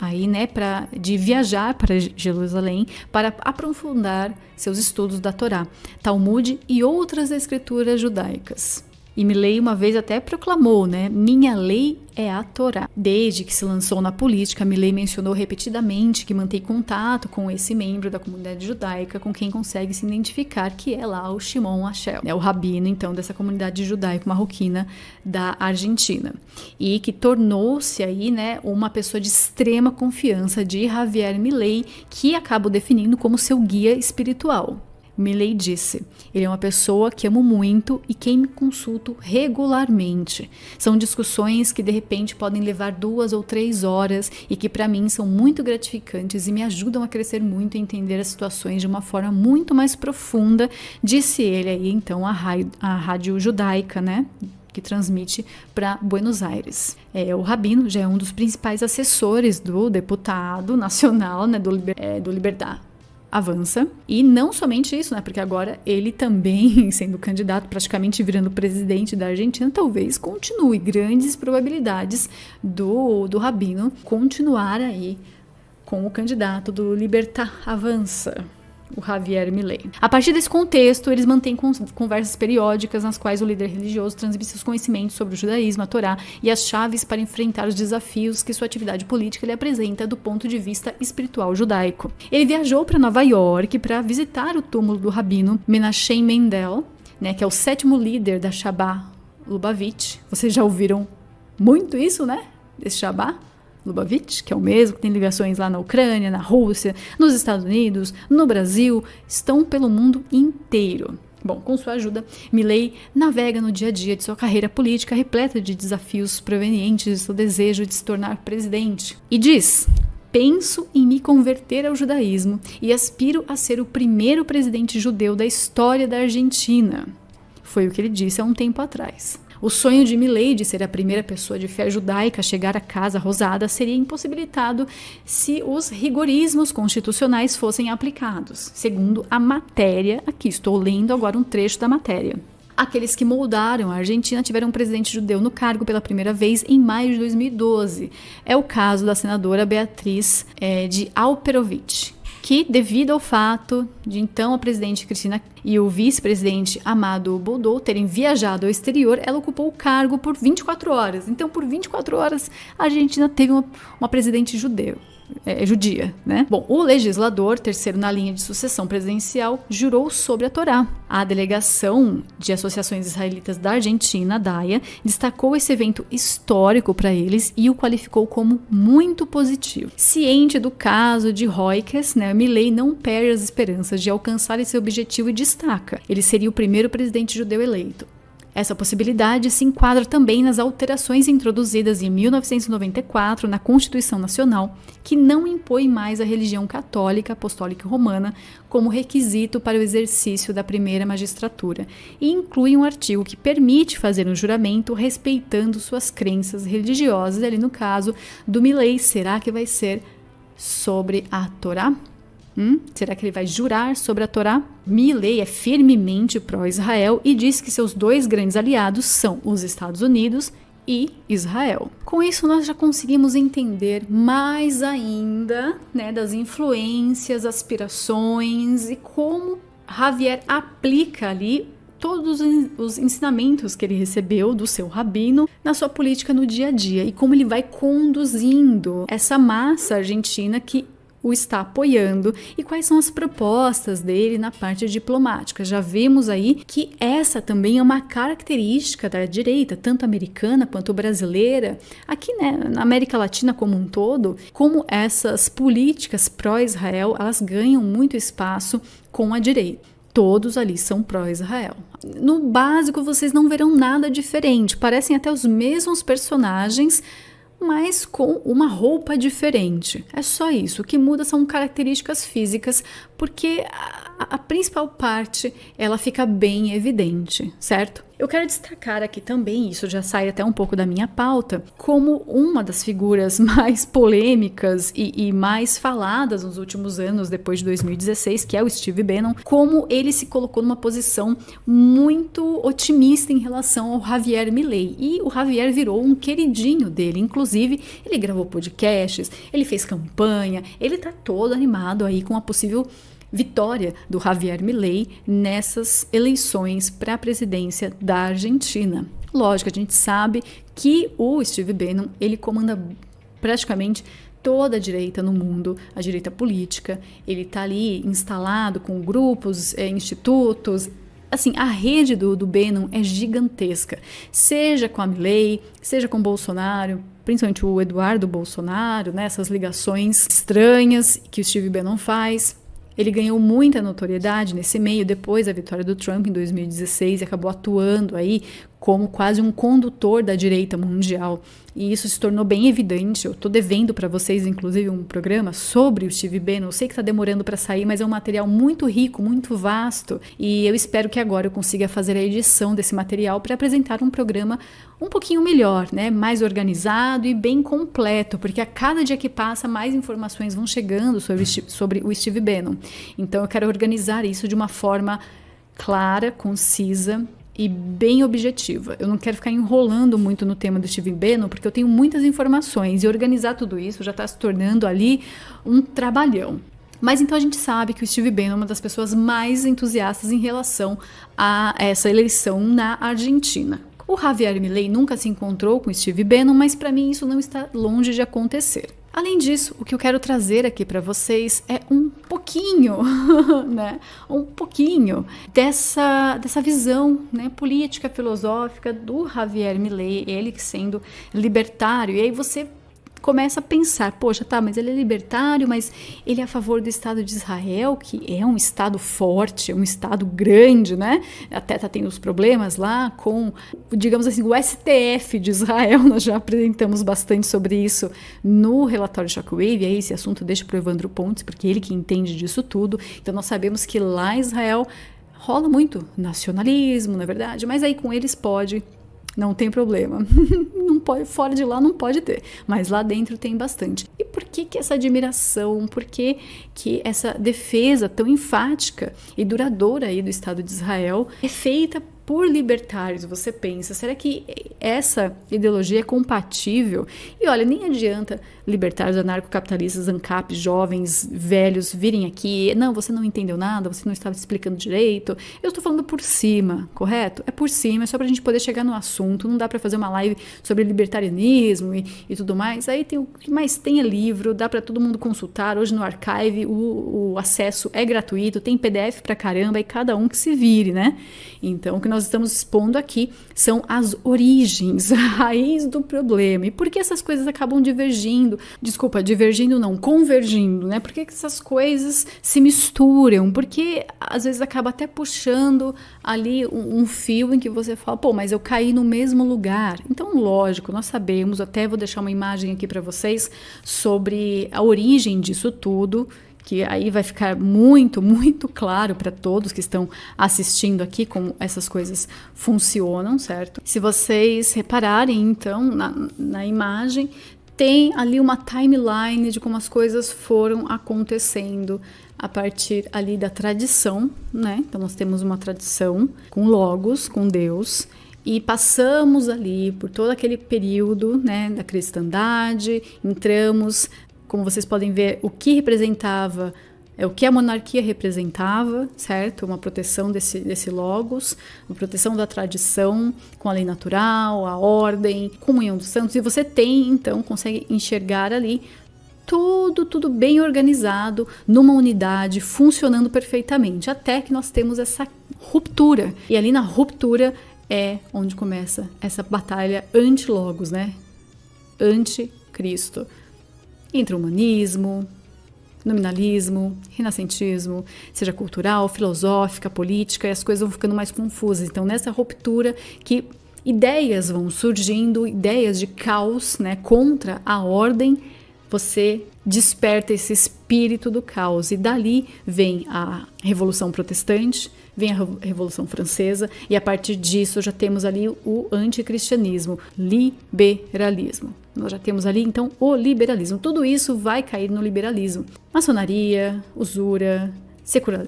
de viajar para Jerusalém para aprofundar seus estudos da Torá, Talmud e outras escrituras judaicas. E Milei uma vez até proclamou, né? Minha lei é a Torá. Desde que se lançou na política, Milei mencionou repetidamente que mantém contato com esse membro da comunidade judaica com quem consegue se identificar, que é lá o Shimon Ashel, né? O rabino, então, dessa comunidade judaico-marroquina da Argentina. E que tornou-se aí, né, uma pessoa de extrema confiança de Javier Milei, que acaba definindo como seu guia espiritual. Milei disse, ele é uma pessoa que amo muito e quem me consulto regularmente. São discussões que de repente podem levar 2 ou 3 horas e que para mim são muito gratificantes e me ajudam a crescer muito e entender as situações de uma forma muito mais profunda, disse ele aí então à rádio judaica, né? Que transmite para Buenos Aires. O rabino já é um dos principais assessores do deputado nacional, né, do Liberdade Avança. E não somente isso, né? Porque agora ele também, sendo candidato, praticamente virando presidente da Argentina, talvez continue. Grandes probabilidades do rabino continuar aí com o candidato do Libertad Avança. o Javier Milei. A partir desse contexto, eles mantêm conversas periódicas nas quais o líder religioso transmite seus conhecimentos sobre o judaísmo, a Torá e as chaves para enfrentar os desafios que sua atividade política lhe apresenta do ponto de vista espiritual judaico. Ele viajou para Nova York para visitar o túmulo do rabino Menachem Mendel, né, que é o 7º líder da Chabad Lubavitch. Vocês já ouviram muito isso, né? Desse Chabad Lubavitch, que é o mesmo, que tem ligações lá na Ucrânia, na Rússia, nos Estados Unidos, no Brasil, estão pelo mundo inteiro. Bom, com sua ajuda, Milei navega no dia a dia de sua carreira política repleta de desafios provenientes do seu desejo de se tornar presidente. E diz: penso em me converter ao judaísmo e aspiro a ser o primeiro presidente judeu da história da Argentina. Foi o que ele disse há um tempo atrás. O sonho de Milei de ser a primeira pessoa de fé judaica a chegar à Casa Rosada seria impossibilitado se os rigorismos constitucionais fossem aplicados, segundo a matéria. Aqui estou lendo agora um trecho da matéria. Aqueles que moldaram a Argentina tiveram um presidente judeu no cargo pela primeira vez em maio de 2012. É o caso da senadora Beatriz de Alperovitch, que, devido ao fato de então a presidente Cristina e o vice-presidente Amado Boudou terem viajado ao exterior, ela ocupou o cargo por 24 horas. Então, por 24 horas, a Argentina teve uma presidente judia, né? Bom, o legislador, terceiro na linha de sucessão presidencial, jurou sobre a Torá. A delegação de associações israelitas da Argentina, a DAIA, destacou esse evento histórico para eles e o qualificou como muito positivo. Ciente do caso de Roikes, né, Milei não perde as esperanças de alcançar esse objetivo e destaca: ele seria o primeiro presidente judeu eleito. Essa possibilidade se enquadra também nas alterações introduzidas em 1994 na Constituição Nacional, que não impõe mais a religião católica, apostólica e romana como requisito para o exercício da primeira magistratura, e inclui um artigo que permite fazer um juramento respeitando suas crenças religiosas. Ali no caso do Milei, será que vai ser sobre a Torá? Será que ele vai jurar sobre a Torá? Milei é firmemente pró-Israel e diz que seus dois grandes aliados são os Estados Unidos e Israel. Com isso, nós já conseguimos entender mais ainda, né, das influências, aspirações e como Javier aplica ali todos os ensinamentos que ele recebeu do seu rabino na sua política no dia a dia e como ele vai conduzindo essa massa argentina que o está apoiando e quais são as propostas dele na parte diplomática. Já vimos aí que essa também é uma característica da direita, tanto americana quanto brasileira, aqui, né, na América Latina como um todo, como essas políticas pró-Israel, elas ganham muito espaço com a direita. Todos ali são pró-Israel. No básico, vocês não verão nada diferente, parecem até os mesmos personagens, mas com uma roupa diferente. É só isso. O que muda são características físicas, porque a principal parte, ela fica bem evidente, certo? Eu quero destacar aqui também, isso já sai até um pouco da minha pauta, como uma das figuras mais polêmicas e mais faladas nos últimos anos, depois de 2016, que é o Steve Bannon, como ele se colocou numa posição muito otimista em relação ao Javier Milei. E o Javier virou um queridinho dele, inclusive ele gravou podcasts, ele fez campanha, ele tá todo animado aí com a possível vitória do Javier Milei nessas eleições para a presidência da Argentina. Lógico, a gente sabe que o Steve Bannon, ele comanda praticamente toda a direita no mundo, a direita política. Ele está ali instalado com grupos, institutos. Assim, a rede do Bannon é gigantesca, seja com a Milei, seja com o Bolsonaro, principalmente o Eduardo Bolsonaro, né, essas ligações estranhas que o Steve Bannon faz. Ele ganhou muita notoriedade nesse meio depois da vitória do Trump em 2016 e acabou atuando aí como quase um condutor da direita mundial. E isso se tornou bem evidente. Eu estou devendo para vocês, inclusive, um programa sobre o Steve Bannon. Eu sei que está demorando para sair, mas é um material muito rico, muito vasto. E eu espero que agora eu consiga fazer a edição desse material para apresentar um programa um pouquinho melhor, né? Mais organizado e bem completo, porque a cada dia que passa, mais informações vão chegando sobre o Steve Bannon. Então eu quero organizar isso de uma forma clara, concisa e bem objetiva. Eu não quero ficar enrolando muito no tema do Steve Bannon, porque eu tenho muitas informações e organizar tudo isso já está se tornando ali um trabalhão. Mas então a gente sabe que o Steve Bannon é uma das pessoas mais entusiastas em relação a essa eleição na Argentina. O Javier Milei nunca se encontrou com o Steve Bannon, mas para mim isso não está longe de acontecer. Além disso, o que eu quero trazer aqui para vocês é um pouquinho, né? Um pouquinho dessa visão, né, política, filosófica do Javier Milei, ele sendo libertário. E aí você começa a pensar, poxa, tá, mas ele é libertário, mas ele é a favor do Estado de Israel, que é um Estado forte, um Estado grande, né? Até tá tendo os problemas lá com, digamos assim, o STF de Israel. Nós já apresentamos bastante sobre isso no relatório Shockwave, e aí esse assunto deixa pro Evandro Pontes, porque ele que entende disso tudo. Então nós sabemos que lá em Israel rola muito nacionalismo, na verdade, mas aí com eles pode... Não tem problema. Não pode, fora de lá não pode ter. Mas lá dentro tem bastante. E por que essa admiração? Por que essa defesa tão enfática e duradoura aí do Estado de Israel é feita por libertários? Você pensa, será que essa ideologia é compatível? E olha, nem adianta libertários, anarcocapitalistas, ANCAP, jovens, velhos, virem aqui. Não, você não entendeu nada, você não estava explicando direito. Eu estou falando por cima, correto? É por cima, é só para a gente poder chegar no assunto. Não dá para fazer uma live sobre libertarianismo e tudo mais. Aí tem o que mais tem é livro, dá para todo mundo consultar. Hoje no Archive o acesso é gratuito, tem PDF pra caramba, e cada um que se vire, né? Então, o que nós estamos expondo aqui são as origens, a raiz do problema. E por que essas coisas acabam divergindo? Desculpa, divergindo não, convergindo, né? Por que essas coisas se misturam? Porque às vezes acaba até puxando ali um fio em que você fala, pô, mas eu caí no mesmo lugar. Então, lógico, nós sabemos, até vou deixar uma imagem aqui para vocês sobre a origem disso tudo, que aí vai ficar muito, muito claro para todos que estão assistindo aqui como essas coisas funcionam, certo? Se vocês repararem, então, na imagem, tem ali uma timeline de como as coisas foram acontecendo a partir ali da tradição, né? Então, nós temos uma tradição com Logos, com Deus, e passamos ali por todo aquele período, né, da cristandade, entramos... Como vocês podem ver, o que representava, o que a monarquia representava, certo? Uma proteção desse logos, uma proteção da tradição com a lei natural, a ordem, comunhão dos santos. E você tem, então, consegue enxergar ali tudo bem organizado, numa unidade, funcionando perfeitamente, até que nós temos essa ruptura. E ali na ruptura é onde começa essa batalha anti-logos, né? Anti-Cristo. Entre humanismo, nominalismo, renascentismo, seja cultural, filosófica, política, e as coisas vão ficando mais confusas. Então, nessa ruptura que ideias vão surgindo, ideias de caos, né, contra a ordem, você desperta esse espírito do caos. E dali vem a Revolução Protestante, vem a Revolução Francesa, e a partir disso já temos ali o anticristianismo, liberalismo. Nós já temos ali, então, o liberalismo. Tudo isso vai cair no liberalismo. Maçonaria, usura,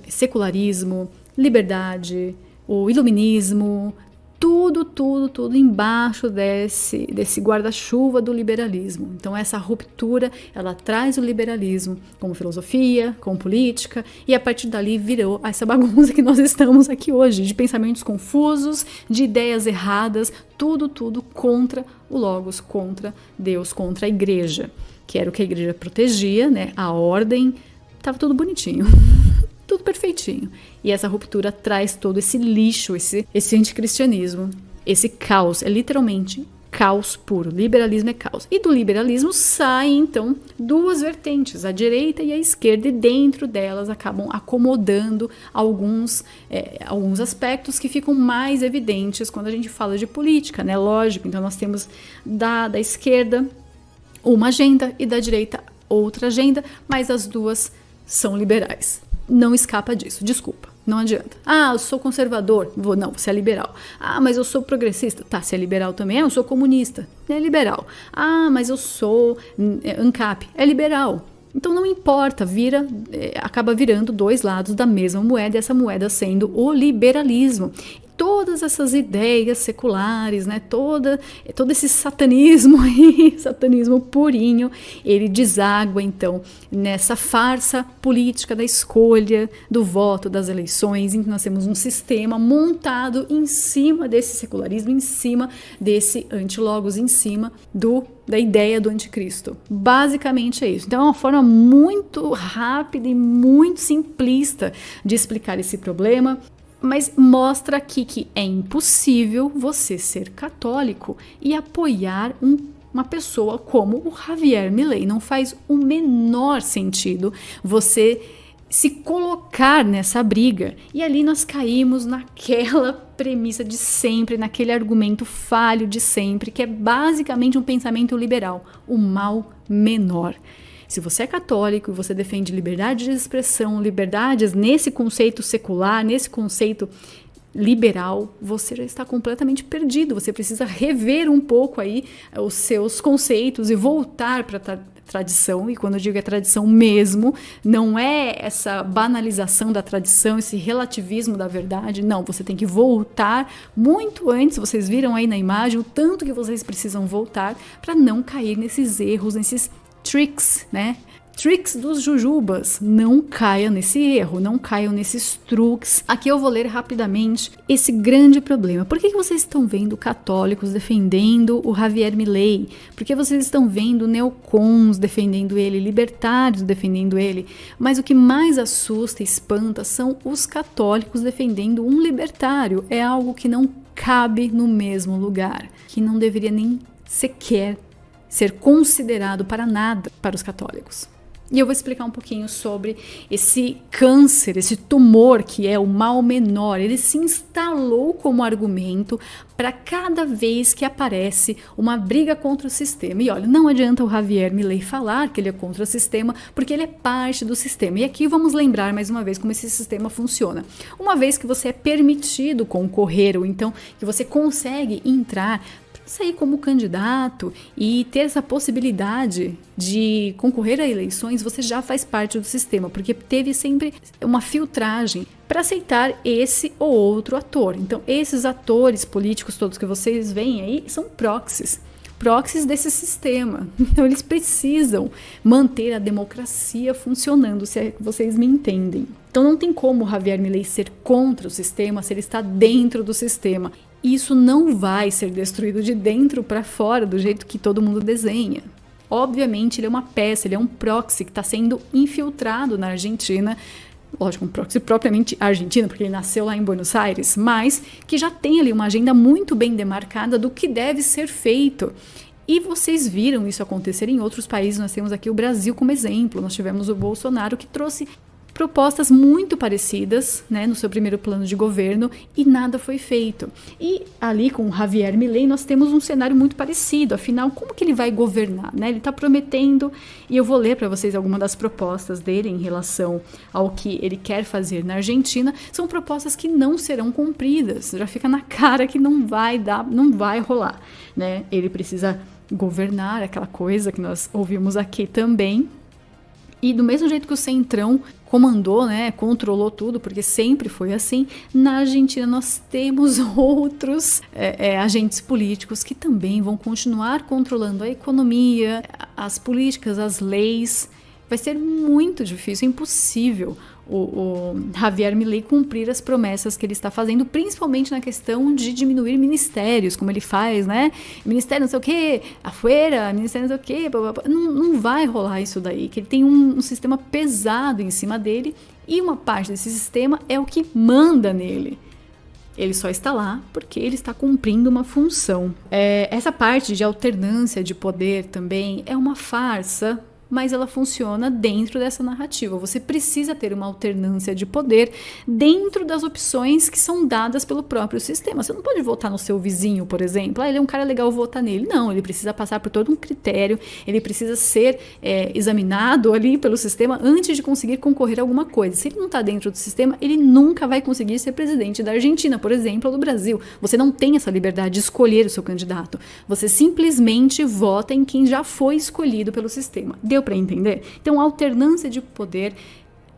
secularismo, liberdade, o iluminismo, tudo embaixo desse guarda-chuva do liberalismo. Então essa ruptura, ela traz o liberalismo como filosofia, como política, e a partir dali virou essa bagunça que nós estamos aqui hoje, de pensamentos confusos, de ideias erradas, tudo contra o Logos, contra Deus, contra a igreja, que era o que a igreja protegia, né? A ordem, estava tudo bonitinho. Tudo perfeitinho. E essa ruptura traz todo esse lixo, esse anticristianismo, esse caos. É literalmente caos puro. Liberalismo é caos. E do liberalismo saem, então, duas vertentes, a direita e a esquerda, e dentro delas acabam acomodando alguns aspectos que ficam mais evidentes quando a gente fala de política, né? Lógico, então nós temos da esquerda uma agenda e da direita outra agenda, mas as duas são liberais. Não escapa disso, desculpa, não adianta. Ah, eu sou conservador, não, você é liberal. Ah, mas eu sou progressista, tá, você é liberal também. Ah, eu sou comunista, é liberal. Ah, mas eu sou ANCAP, é liberal. Então não importa, acaba virando dois lados da mesma moeda, e essa moeda sendo o liberalismo. todas essas ideias seculares, né, todo esse satanismo aí, satanismo purinho, ele deságua então nessa farsa política da escolha, do voto, das eleições, em que nós temos um sistema montado em cima desse secularismo, em cima desse antilogos, em cima da ideia do anticristo. Basicamente é isso. Então é uma forma muito rápida e muito simplista de explicar esse problema, mas mostra aqui que é impossível você ser católico e apoiar uma pessoa como o Javier Milei. Não faz o menor sentido você se colocar nessa briga. E ali nós caímos naquela premissa de sempre, naquele argumento falho de sempre, que é basicamente um pensamento liberal, o mal menor. Se você é católico e você defende liberdade de expressão, liberdades nesse conceito secular, nesse conceito liberal, você já está completamente perdido. Você precisa rever um pouco aí os seus conceitos e voltar para a tradição. E quando eu digo é tradição mesmo, não é essa banalização da tradição, esse relativismo da verdade. Não, você tem que voltar muito antes. Vocês viram aí na imagem o tanto que vocês precisam voltar para não cair nesses erros, nesses tricks, né? Tricks dos jujubas. Não caia nesse erro, não caiam nesses truques. Aqui eu vou ler rapidamente esse grande problema. Por que vocês estão vendo católicos defendendo o Javier Milei? Por que vocês estão vendo neocons defendendo ele, libertários defendendo ele? Mas o que mais assusta e espanta são os católicos defendendo um libertário. É algo que não cabe no mesmo lugar, que não deveria nem sequer ser considerado para nada para os católicos. E eu vou explicar um pouquinho sobre esse câncer, esse tumor que é o mal menor. Ele se instalou como argumento para cada vez que aparece uma briga contra o sistema. E olha, não adianta o Javier Milei falar que ele é contra o sistema, porque ele é parte do sistema. E aqui vamos lembrar mais uma vez como esse sistema funciona. Uma vez que você é permitido concorrer, ou então que você consegue entrar, sair como candidato e ter essa possibilidade de concorrer a eleições, você já faz parte do sistema, porque teve sempre uma filtragem para aceitar esse ou outro ator. Então, esses atores políticos todos que vocês veem aí são proxies desse sistema. Então, eles precisam manter a democracia funcionando, se é que vocês me entendem. Então, não tem como o Javier Milei ser contra o sistema se ele está dentro do sistema. Isso não vai ser destruído de dentro para fora do jeito que todo mundo desenha. Obviamente, ele é uma peça, ele é um proxy que está sendo infiltrado na Argentina. Lógico, um proxy propriamente argentino, porque ele nasceu lá em Buenos Aires, mas que já tem ali uma agenda muito bem demarcada do que deve ser feito. E vocês viram isso acontecer em outros países. Nós temos aqui o Brasil como exemplo. Nós tivemos o Bolsonaro, que trouxe propostas muito parecidas, né, no seu primeiro plano de governo, e nada foi feito. E ali com o Javier Milei nós temos um cenário muito parecido. Afinal, como que ele vai governar, né? Ele está prometendo, e eu vou ler para vocês algumas das propostas dele em relação ao que ele quer fazer na Argentina. São propostas que não serão cumpridas. Já fica na cara que não vai dar, não vai rolar, né? Ele precisa governar, aquela coisa que nós ouvimos aqui também. E do mesmo jeito que o Centrão comandou, né, controlou tudo, porque sempre foi assim, na Argentina nós temos outros agentes políticos que também vão continuar controlando a economia, as políticas, as leis. Vai ser muito difícil, impossível o Javier Milei cumprir as promessas que ele está fazendo, principalmente na questão de diminuir ministérios, como ele faz, né? Ministério não sei o quê, afuera, ministério não sei o quê, blá, blá, blá. Não vai rolar isso daí, que ele tem um sistema pesado em cima dele, e uma parte desse sistema é o que manda nele. Ele só está lá porque ele está cumprindo uma função. Essa parte de alternância de poder também é uma farsa, mas ela funciona dentro dessa narrativa. Você precisa ter uma alternância de poder dentro das opções que são dadas pelo próprio sistema. Você não pode votar no seu vizinho, por exemplo. Ele é um cara legal, votar nele. Não, ele precisa passar por todo um critério, ele precisa ser examinado ali pelo sistema antes de conseguir concorrer a alguma coisa. Se ele não está dentro do sistema, ele nunca vai conseguir ser presidente da Argentina, por exemplo, ou do Brasil. Você não tem essa liberdade de escolher o seu candidato. Você simplesmente vota em quem já foi escolhido pelo sistema. Deu para entender? Então, a alternância de poder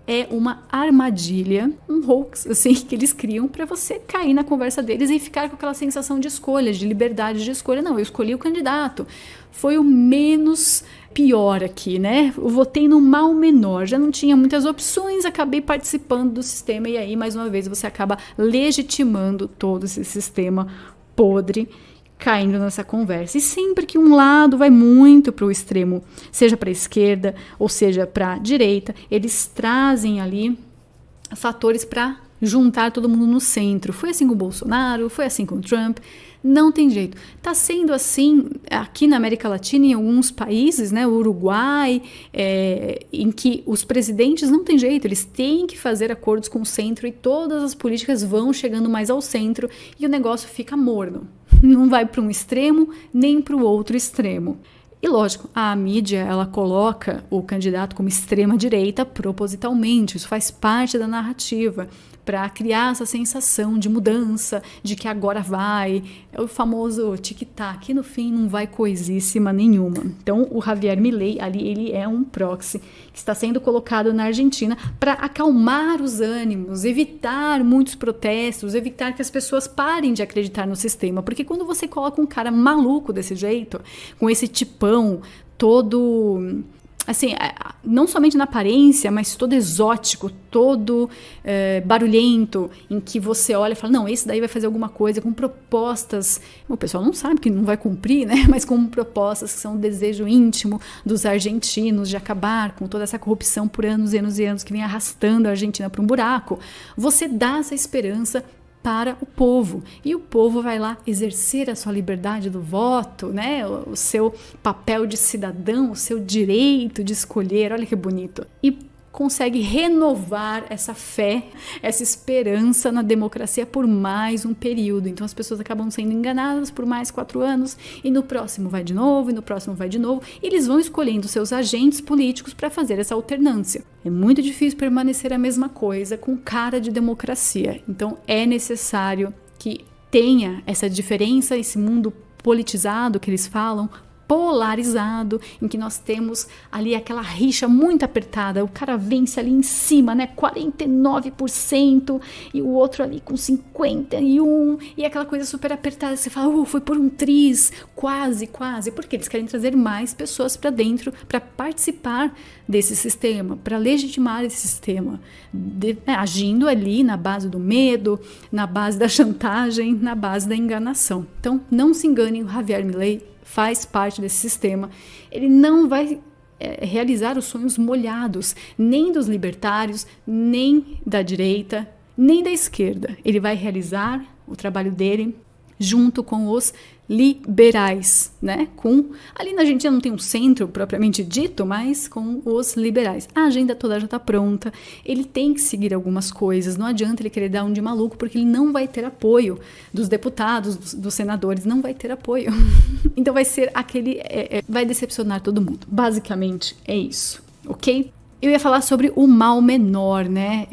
é uma armadilha, um hoax, assim, que eles criam para você cair na conversa deles e ficar com aquela sensação de escolha, de liberdade de escolha. Não, eu escolhi o candidato. Foi o menos pior aqui, né? Eu votei no mal menor, já não tinha muitas opções, acabei participando do sistema e aí, mais uma vez, você acaba legitimando todo esse sistema podre, caindo nessa conversa. E sempre que um lado vai muito para o extremo, seja para a esquerda ou seja para a direita, eles trazem ali fatores para juntar todo mundo no centro. Foi assim com o Bolsonaro, foi assim com o Trump. Não tem jeito. Está sendo assim aqui na América Latina, em alguns países, né, o Uruguai, em que os presidentes não tem jeito, eles têm que fazer acordos com o centro e todas as políticas vão chegando mais ao centro e o negócio fica morno. Não vai para um extremo nem para o outro extremo. E lógico, a mídia ela coloca o candidato como extrema-direita propositalmente, isso faz parte da narrativa, para criar essa sensação de mudança, de que agora vai, é o famoso tic-tac, que no fim não vai coisíssima nenhuma. Então o Javier Milei ali, ele é um proxy que está sendo colocado na Argentina para acalmar os ânimos, evitar muitos protestos, evitar que as pessoas parem de acreditar no sistema, porque quando você coloca um cara maluco desse jeito, com esse tipão todo... assim, não somente na aparência, mas todo exótico, todo barulhento, em que você olha e fala, não, esse daí vai fazer alguma coisa com propostas, o pessoal não sabe que não vai cumprir, né? Mas com propostas que são o desejo íntimo dos argentinos de acabar com toda essa corrupção por anos e anos e anos que vem arrastando a Argentina para um buraco, você dá essa esperança para o povo, e o povo vai lá exercer a sua liberdade do voto, né? O seu papel de cidadão, o seu direito de escolher, olha que bonito, e consegue renovar essa fé, essa esperança na democracia por mais um período. Então as pessoas acabam sendo enganadas por mais 4 anos, e no próximo vai de novo, e no próximo vai de novo, e eles vão escolhendo seus agentes políticos para fazer essa alternância. É muito difícil permanecer a mesma coisa com cara de democracia. Então é necessário que tenha essa diferença, esse mundo politizado que eles falam, polarizado, em que nós temos ali aquela rixa muito apertada, o cara vence ali em cima, né, 49%, e o outro ali com 51%, e aquela coisa super apertada, você fala, foi por um triz, quase, porque eles querem trazer mais pessoas para dentro, para participar desse sistema, para legitimar esse sistema, agindo ali na base do medo, na base da chantagem, na base da enganação. Então, não se enganem, o Javier Milei faz parte desse sistema. Ele não vai realizar os sonhos molhados, nem dos libertários, nem da direita, nem da esquerda. Ele vai realizar o trabalho dele junto com os liberais, né? Ali na Argentina não tem um centro propriamente dito, mas com os liberais. A agenda toda já está pronta, ele tem que seguir algumas coisas, não adianta ele querer dar um de maluco, porque ele não vai ter apoio dos deputados, dos senadores, não vai ter apoio. Então vai ser vai decepcionar todo mundo. Basicamente é isso, ok? Eu ia falar sobre o mal menor, né?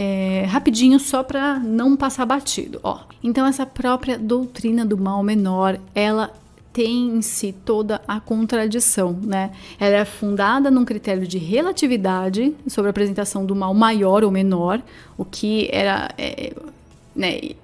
Rapidinho, só para não passar batido. Então, essa própria doutrina do mal menor, ela tem em si toda a contradição, né? Ela é fundada num critério de relatividade sobre a apresentação do mal maior ou menor, o que era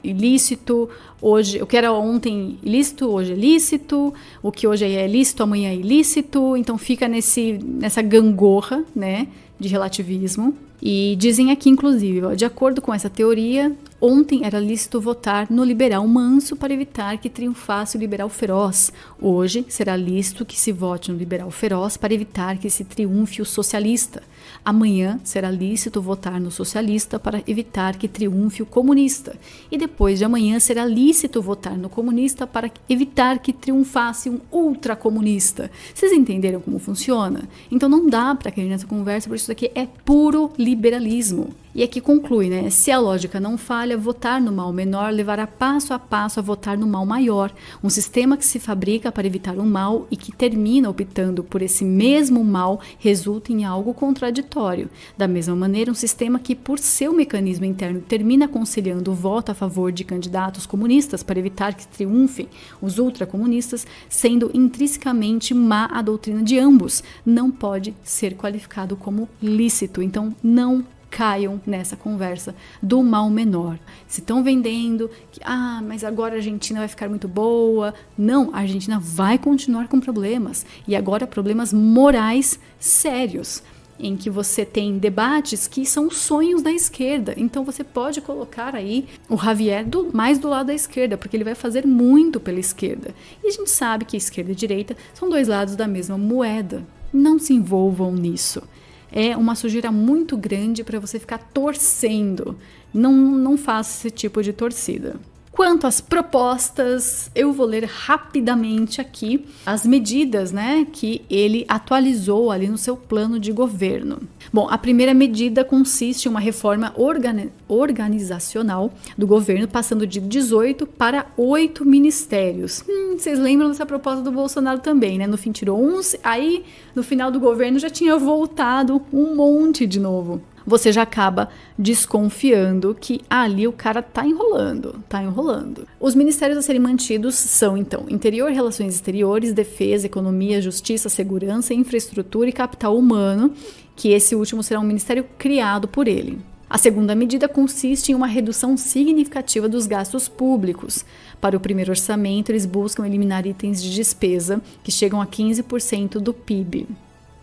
ilícito, hoje, o que era ontem ilícito, hoje é lícito, o que hoje é lícito, amanhã é ilícito, então fica nessa gangorra, né, de relativismo. E dizem aqui, inclusive, de acordo com essa teoria, ontem era lícito votar no liberal manso para evitar que triunfasse o liberal feroz. Hoje será lícito que se vote no liberal feroz para evitar que se triunfe o socialista. Amanhã será lícito votar no socialista para evitar que triunfe o comunista. E depois de amanhã será lícito votar no comunista para evitar que triunfasse um ultracomunista. Vocês entenderam como funciona? Então não dá para cair nessa conversa, porque isso daqui é puro liberalismo. E aqui conclui, né? Se a lógica não falha, votar no mal menor levará passo a passo a votar no mal maior. Um sistema que se fabrica para evitar um mal e que termina optando por esse mesmo mal resulta em algo contraditório. Da mesma maneira, um sistema que, por seu mecanismo interno, termina aconselhando o voto a favor de candidatos comunistas para evitar que triunfem os ultracomunistas, sendo intrinsecamente má a doutrina de ambos, não pode ser qualificado como lícito. Então, não caiam nessa conversa do mal menor. Se estão vendendo que, mas agora a Argentina vai ficar muito boa. Não, a Argentina vai continuar com problemas. E agora problemas morais sérios, em que você tem debates que são sonhos da esquerda. Então você pode colocar aí o Javier mais do lado da esquerda, porque ele vai fazer muito pela esquerda. E a gente sabe que esquerda e direita são dois lados da mesma moeda. Não se envolvam nisso. É uma sujeira muito grande para você ficar torcendo. Não faça esse tipo de torcida. Quanto às propostas, eu vou ler rapidamente aqui as medidas, né, que ele atualizou ali no seu plano de governo. Bom, a primeira medida consiste em uma reforma organizacional do governo, passando de 18 para 8 ministérios. Vocês lembram dessa proposta do Bolsonaro também, né? No fim tirou 11, aí no final do governo já tinha voltado um monte de novo. Você já acaba desconfiando que ali o cara tá enrolando. Os ministérios a serem mantidos são, então, Interior, Relações Exteriores, Defesa, Economia, Justiça, Segurança, Infraestrutura e Capital Humano, que esse último será um ministério criado por ele. A segunda medida consiste em uma redução significativa dos gastos públicos. Para o primeiro orçamento, eles buscam eliminar itens de despesa que chegam a 15% do PIB.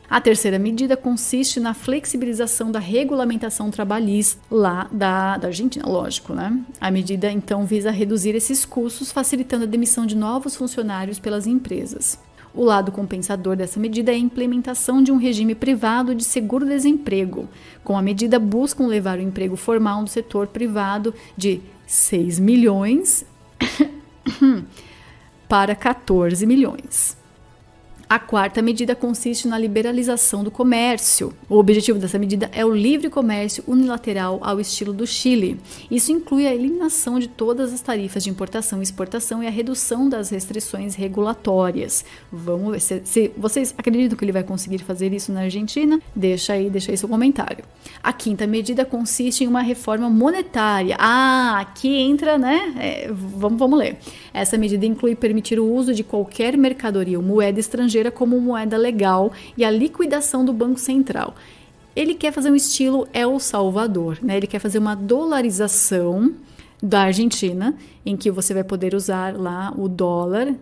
A terceira medida consiste na flexibilização da regulamentação trabalhista lá da Argentina, lógico, né? A medida, então, visa reduzir esses custos, facilitando a demissão de novos funcionários pelas empresas. O lado compensador dessa medida é a implementação de um regime privado de seguro-desemprego. Com a medida, buscam levar o emprego formal no setor privado de 6 milhões para 14 milhões. A quarta medida consiste na liberalização do comércio. O objetivo dessa medida é o livre comércio unilateral ao estilo do Chile. Isso inclui a eliminação de todas as tarifas de importação e exportação e a redução das restrições regulatórias. Vamos ver se vocês acreditam que ele vai conseguir fazer isso na Argentina? Deixa aí seu comentário. A quinta medida consiste em uma reforma monetária. Aqui entra, né? Vamos ler. Essa medida inclui permitir o uso de qualquer mercadoria ou moeda estrangeira como moeda legal e a liquidação do Banco Central. Ele quer fazer um estilo El Salvador, né? Ele quer fazer uma dolarização da Argentina, em que você vai poder usar lá o dólar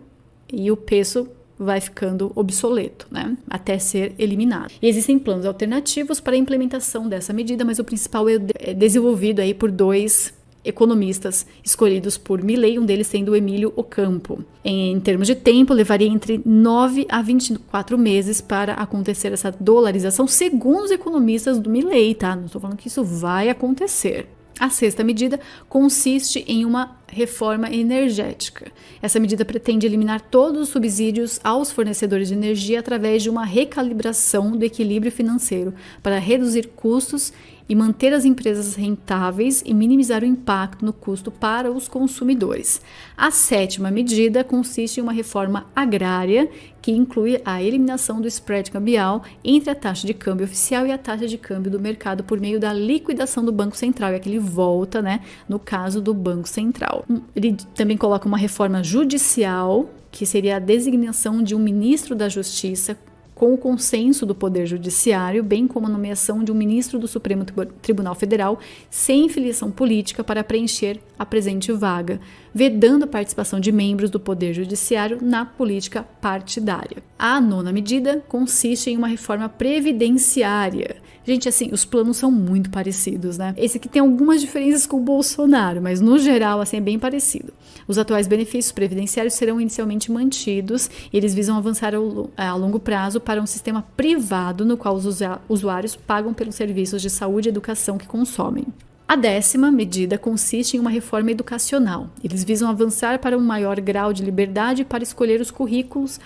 e o peso vai ficando obsoleto, né? Até ser eliminado. E existem planos alternativos para a implementação dessa medida, mas o principal é desenvolvido aí por dois economistas escolhidos por Milei, um deles sendo o Emílio Ocampo. Em termos de tempo, levaria entre 9 a 24 meses para acontecer essa dolarização, segundo os economistas do Milei, tá? Não estou falando que isso vai acontecer. A sexta medida consiste em uma reforma energética. Essa medida pretende eliminar todos os subsídios aos fornecedores de energia através de uma recalibração do equilíbrio financeiro para reduzir custos e manter as empresas rentáveis e minimizar o impacto no custo para os consumidores. A sétima medida consiste em uma reforma agrária que inclui a eliminação do spread cambial entre a taxa de câmbio oficial e a taxa de câmbio do mercado por meio da liquidação do Banco Central, e aqui ele volta, né, no caso do Banco Central. Ele também coloca uma reforma judicial, que seria a designação de um ministro da Justiça com o consenso do Poder Judiciário, bem como a nomeação de um ministro do Supremo Tribunal Federal sem filiação política para preencher a presente vaga, vedando a participação de membros do Poder Judiciário na política partidária. A nona medida consiste em uma reforma previdenciária. Gente, assim, os planos são muito parecidos, né? Esse aqui tem algumas diferenças com o Bolsonaro, mas no geral, assim, é bem parecido. Os atuais benefícios previdenciários serão inicialmente mantidos e eles visam avançar a longo prazo para um sistema privado no qual os usuários pagam pelos serviços de saúde e educação que consomem. A 10ª medida consiste em uma reforma educacional. Eles visam avançar para um maior grau de liberdade para escolher os currículos,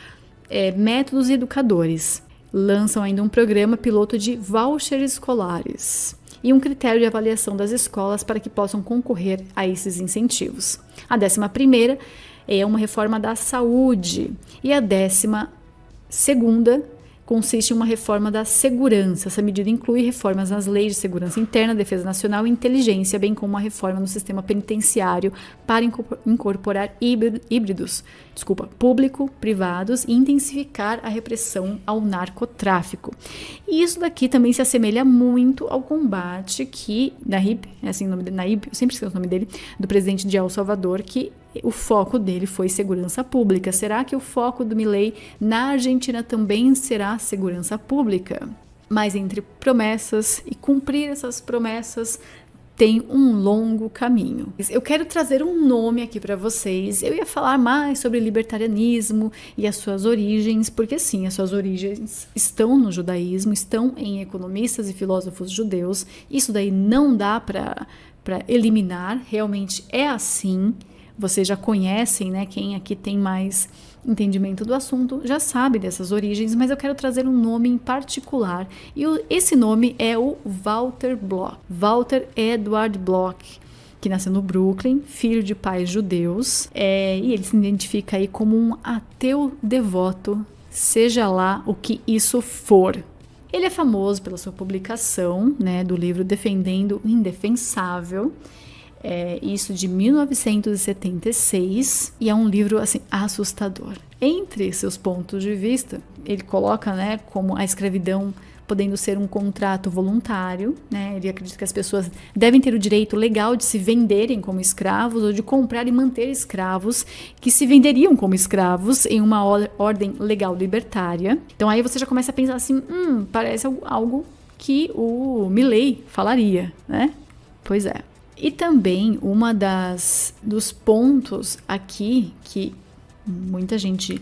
métodos e educadores. Lançam ainda um programa piloto de vouchers escolares e um critério de avaliação das escolas para que possam concorrer a esses incentivos. A 11ª é uma reforma da saúde e a 12ª consiste em uma reforma da segurança. Essa medida inclui reformas nas leis de segurança interna, defesa nacional e inteligência, bem como uma reforma no sistema penitenciário para incorporar híbridos público-privados e intensificar a repressão ao narcotráfico. E isso daqui também se assemelha muito ao combate que Nayib, assim o nome dele, Nayib, eu sempre esqueço o nome dele, do presidente de El Salvador, que o foco dele foi segurança pública. Será que o foco do Milei na Argentina também será segurança pública? Mas entre promessas e cumprir essas promessas tem um longo caminho. Eu quero trazer um nome aqui para vocês. Eu ia falar mais sobre libertarianismo e as suas origens, porque sim, as suas origens estão no judaísmo, estão em economistas e filósofos judeus. Isso daí não dá para eliminar, realmente é assim. Vocês já conhecem, né? Quem aqui tem mais entendimento do assunto já sabe dessas origens, mas eu quero trazer um nome em particular. E esse nome é o Walter Block. Walter Edward Block, que nasceu no Brooklyn, filho de pais judeus, e ele se identifica aí como um ateu devoto, seja lá o que isso for. Ele é famoso pela sua publicação, né, do livro Defendendo o Indefensável, isso de 1976, e é um livro assim assustador. Entre seus pontos de vista, ele coloca, né, como a escravidão podendo ser um contrato voluntário, né? Ele acredita que as pessoas devem ter o direito legal de se venderem como escravos ou de comprar e manter escravos que se venderiam como escravos em uma ordem legal libertária. Então aí você já começa a pensar assim, parece algo que o Milei falaria, né? Pois é. E também dos pontos aqui que muita gente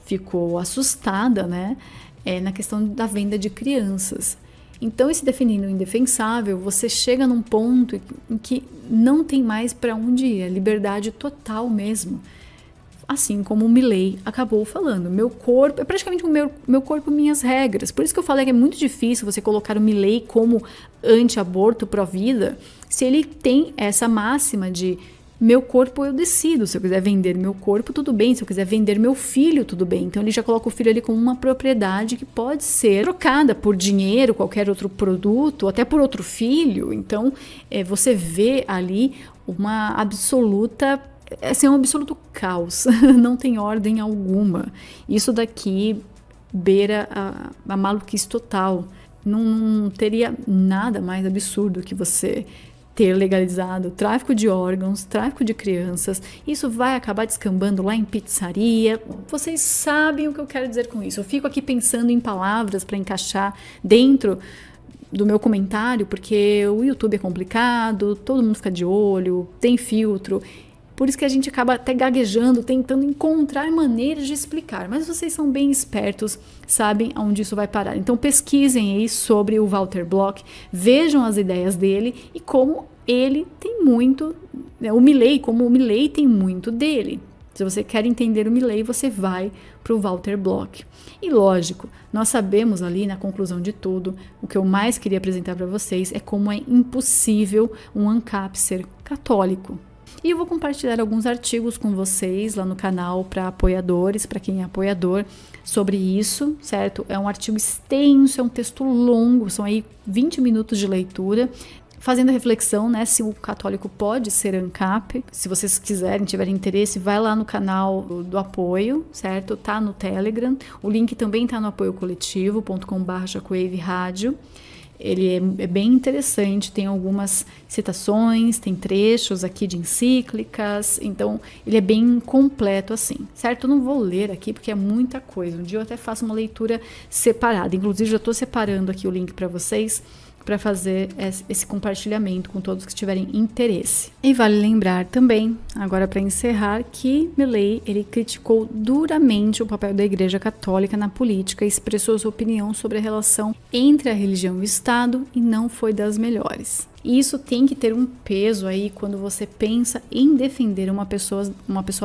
ficou assustada, né, na questão da venda de crianças. Então, esse Defendendo o Indefensável, você chega num ponto em que não tem mais para onde ir, é liberdade total mesmo. Assim como o Milei acabou falando, meu corpo, é praticamente o meu corpo, minhas regras. Por isso que eu falei que é muito difícil você colocar o Milei como anti-aborto, pró-vida, se ele tem essa máxima de meu corpo eu decido, se eu quiser vender meu corpo, tudo bem, se eu quiser vender meu filho, tudo bem. Então ele já coloca o filho ali como uma propriedade que pode ser trocada por dinheiro, qualquer outro produto, ou até por outro filho. Então você vê ali uma absoluta, um absoluto caos, não tem ordem alguma. Isso daqui beira a maluquice total. Não teria nada mais absurdo que você ter legalizado tráfico de órgãos, tráfico de crianças. Isso vai acabar descambando lá em pizzaria. Vocês sabem o que eu quero dizer com isso. Eu fico aqui pensando em palavras para encaixar dentro do meu comentário, porque o YouTube é complicado, todo mundo fica de olho, tem filtro. Por isso que a gente acaba até gaguejando, tentando encontrar maneiras de explicar. Mas vocês são bem espertos, sabem aonde isso vai parar. Então pesquisem aí sobre o Walter Block, vejam as ideias dele e como ele tem muito, o Milei, como o Milei tem muito dele. Se você quer entender o Milei, você vai para o Walter Block. E lógico, nós sabemos ali na conclusão de tudo, o que eu mais queria apresentar para vocês é como é impossível um ANCAP ser católico. E eu vou compartilhar alguns artigos com vocês lá no canal para apoiadores, para quem é apoiador, sobre isso, certo? É um artigo extenso, é um texto longo, são aí 20 minutos de leitura, fazendo a reflexão, né, se o católico pode ser ANCAP. Se vocês quiserem, tiverem interesse, vai lá no canal do apoio, certo? Tá no Telegram. O link também tá no apoiocoletivo.com/JacoWaveRádio. Ele é bem interessante, tem algumas citações, tem trechos aqui de encíclicas, então ele é bem completo assim, certo? Eu não vou ler aqui porque é muita coisa, um dia eu até faço uma leitura separada, inclusive já estou separando aqui o link para vocês, para fazer esse compartilhamento com todos que tiverem interesse. E vale lembrar também, agora para encerrar, que Milei, ele criticou duramente o papel da Igreja Católica na política e expressou sua opinião sobre a relação entre a religião e o Estado e não foi das melhores. E isso tem que ter um peso aí quando você pensa em defender uma pessoa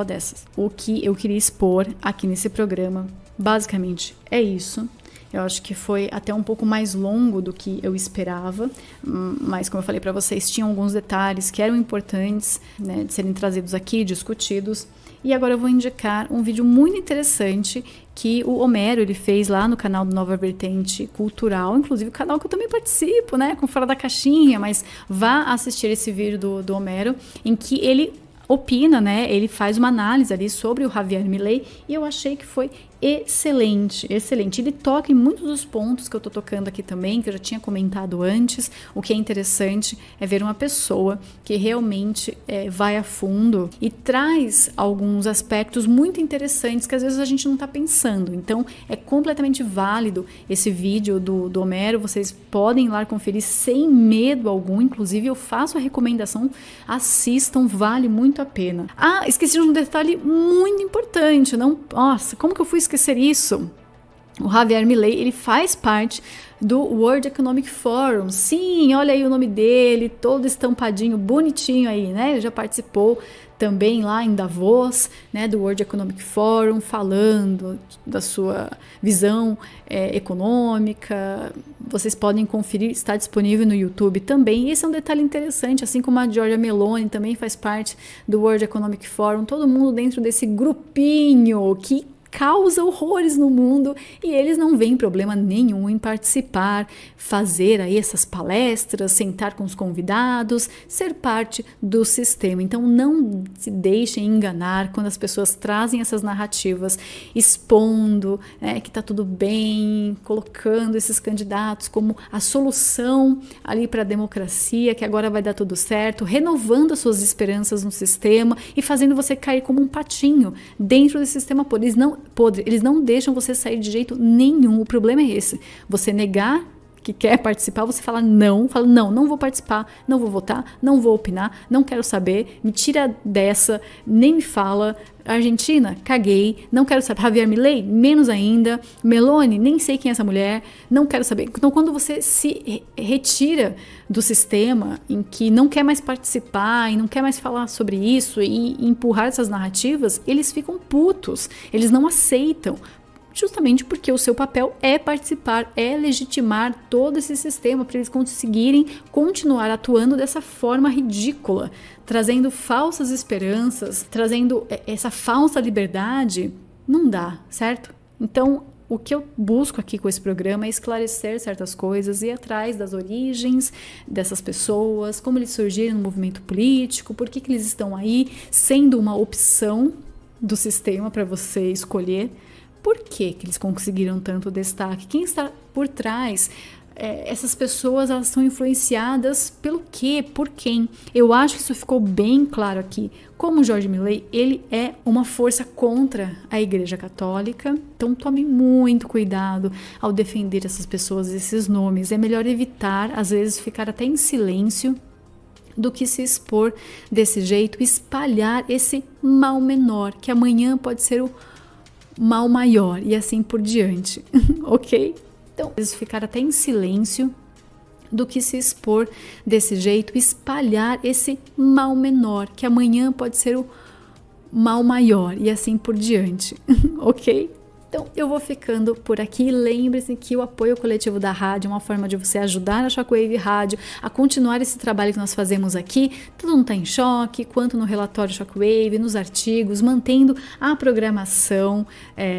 dessas. O que eu queria expor aqui nesse programa, basicamente, é isso. Eu acho que foi até um pouco mais longo do que eu esperava, mas como eu falei para vocês, tinham alguns detalhes que eram importantes, né, de serem trazidos aqui, discutidos, E agora eu vou indicar um vídeo muito interessante que o Homero ele fez lá no canal do Nova Vertente Cultural, inclusive o canal que eu também participo, né, com Fora da Caixinha, mas vá assistir esse vídeo do Homero, em que ele opina, né, ele faz uma análise ali sobre o Javier Milei e eu achei que foi excelente, excelente. Ele toca em muitos dos pontos que eu tô tocando aqui também, que eu já tinha comentado antes. O que é interessante é ver uma pessoa que realmente vai a fundo e traz alguns aspectos muito interessantes que às vezes a gente não tá pensando. Então, é completamente válido esse vídeo do Homero. Vocês podem ir lá conferir sem medo algum. Inclusive, eu faço a recomendação, assistam, vale muito a pena. Ah, esqueci de um detalhe muito importante. Nossa, como que eu fui esquecer isso? O Javier Milei, ele faz parte do World Economic Forum. Sim, olha aí o nome dele, todo estampadinho, bonitinho aí, né? Ele já participou também lá em Davos, né, do World Economic Forum, falando da sua visão econômica. Vocês podem conferir, está disponível no YouTube também. E esse é um detalhe interessante, assim como a Giorgia Meloni também faz parte do World Economic Forum, todo mundo dentro desse grupinho que causa horrores no mundo e eles não veem problema nenhum em participar, fazer aí essas palestras, sentar com os convidados, ser parte do sistema. Então não se deixem enganar quando as pessoas trazem essas narrativas expondo que tá tudo bem, colocando esses candidatos como a solução ali para a democracia, que agora vai dar tudo certo, renovando as suas esperanças no sistema e fazendo você cair como um patinho dentro desse sistema podre. Eles não deixam você sair de jeito nenhum. O problema é esse. Você negar que quer participar, você fala não, não vou participar, não vou votar, não vou opinar, não quero saber, me tira dessa, nem me fala. Argentina, caguei, não quero saber. Javier Milei, menos ainda. Meloni, nem sei quem é essa mulher, não quero saber. Então, quando você se retira do sistema em que não quer mais participar e não quer mais falar sobre isso e empurrar essas narrativas, eles ficam putos, eles não aceitam. Justamente porque o seu papel é participar, é legitimar todo esse sistema para eles conseguirem continuar atuando dessa forma ridícula, trazendo falsas esperanças, trazendo essa falsa liberdade. Não dá, certo? Então, o que eu busco aqui com esse programa é esclarecer certas coisas, ir atrás das origens dessas pessoas, como eles surgiram no movimento político, por que eles estão aí, sendo uma opção do sistema para você escolher. Por que eles conseguiram tanto destaque? Quem está por trás? Essas pessoas, elas são influenciadas pelo quê? Por quem? Eu acho que isso ficou bem claro aqui. Como o Jorge Milei, ele é uma força contra a Igreja Católica. Então tome muito cuidado ao defender essas pessoas, esses nomes. É melhor evitar, às vezes, ficar até em silêncio do que se expor desse jeito, espalhar esse mal menor, que amanhã pode ser o mal maior e assim por diante, ok? Então, ficar até em silêncio do que se expor desse jeito, espalhar esse mal menor, que amanhã pode ser o mal maior e assim por diante, ok? Então, eu vou ficando por aqui. Lembre-se que o apoio coletivo da rádio é uma forma de você ajudar a Shockwave Rádio a continuar esse trabalho que nós fazemos aqui. Todo mundo está em choque, quanto no relatório Shockwave, nos artigos, mantendo a programação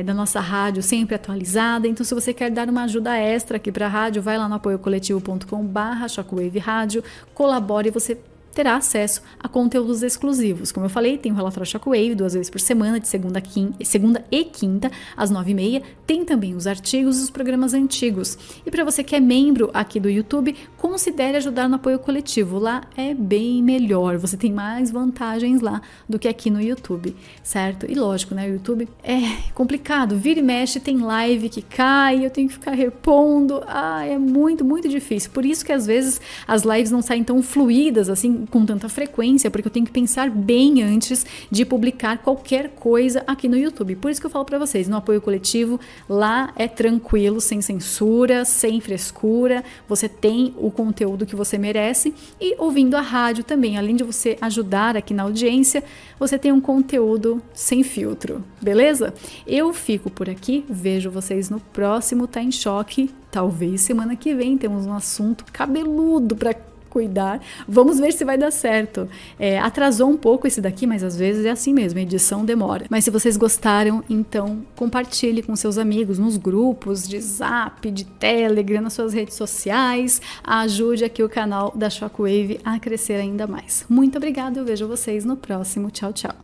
da nossa rádio sempre atualizada. Então, se você quer dar uma ajuda extra aqui para a rádio, vai lá no apoiocoletivo.com/Shockwave Rádio, colabore e você terá acesso a conteúdos exclusivos. Como eu falei, tem o relatório Shockwave 2 vezes por semana, de segunda e quinta, às 9h30. Tem também os artigos e os programas antigos. E para você que é membro aqui do YouTube, considere ajudar no apoio coletivo. Lá é bem melhor, você tem mais vantagens lá do que aqui no YouTube, certo? E lógico, né, o YouTube é complicado, vira e mexe, tem live que cai, eu tenho que ficar repondo, é muito, muito difícil. Por isso que às vezes as lives não saem tão fluídas assim, com tanta frequência, porque eu tenho que pensar bem antes de publicar qualquer coisa aqui no YouTube. Por isso que eu falo para vocês, no apoio coletivo, lá é tranquilo, sem censura, sem frescura, você tem o conteúdo que você merece e ouvindo a rádio também, além de você ajudar aqui na audiência, você tem um conteúdo sem filtro, beleza? Eu fico por aqui, vejo vocês no próximo Tá em Choque, talvez semana que vem temos um assunto cabeludo para cuidar. Vamos ver se vai dar certo. Atrasou um pouco esse daqui, mas às vezes é assim mesmo, a edição demora. Mas se vocês gostaram, então compartilhe com seus amigos nos grupos de Zap, de Telegram, nas suas redes sociais. Ajude aqui o canal da Shockwave a crescer ainda mais. Muito obrigada, eu vejo vocês no próximo. Tchau, tchau.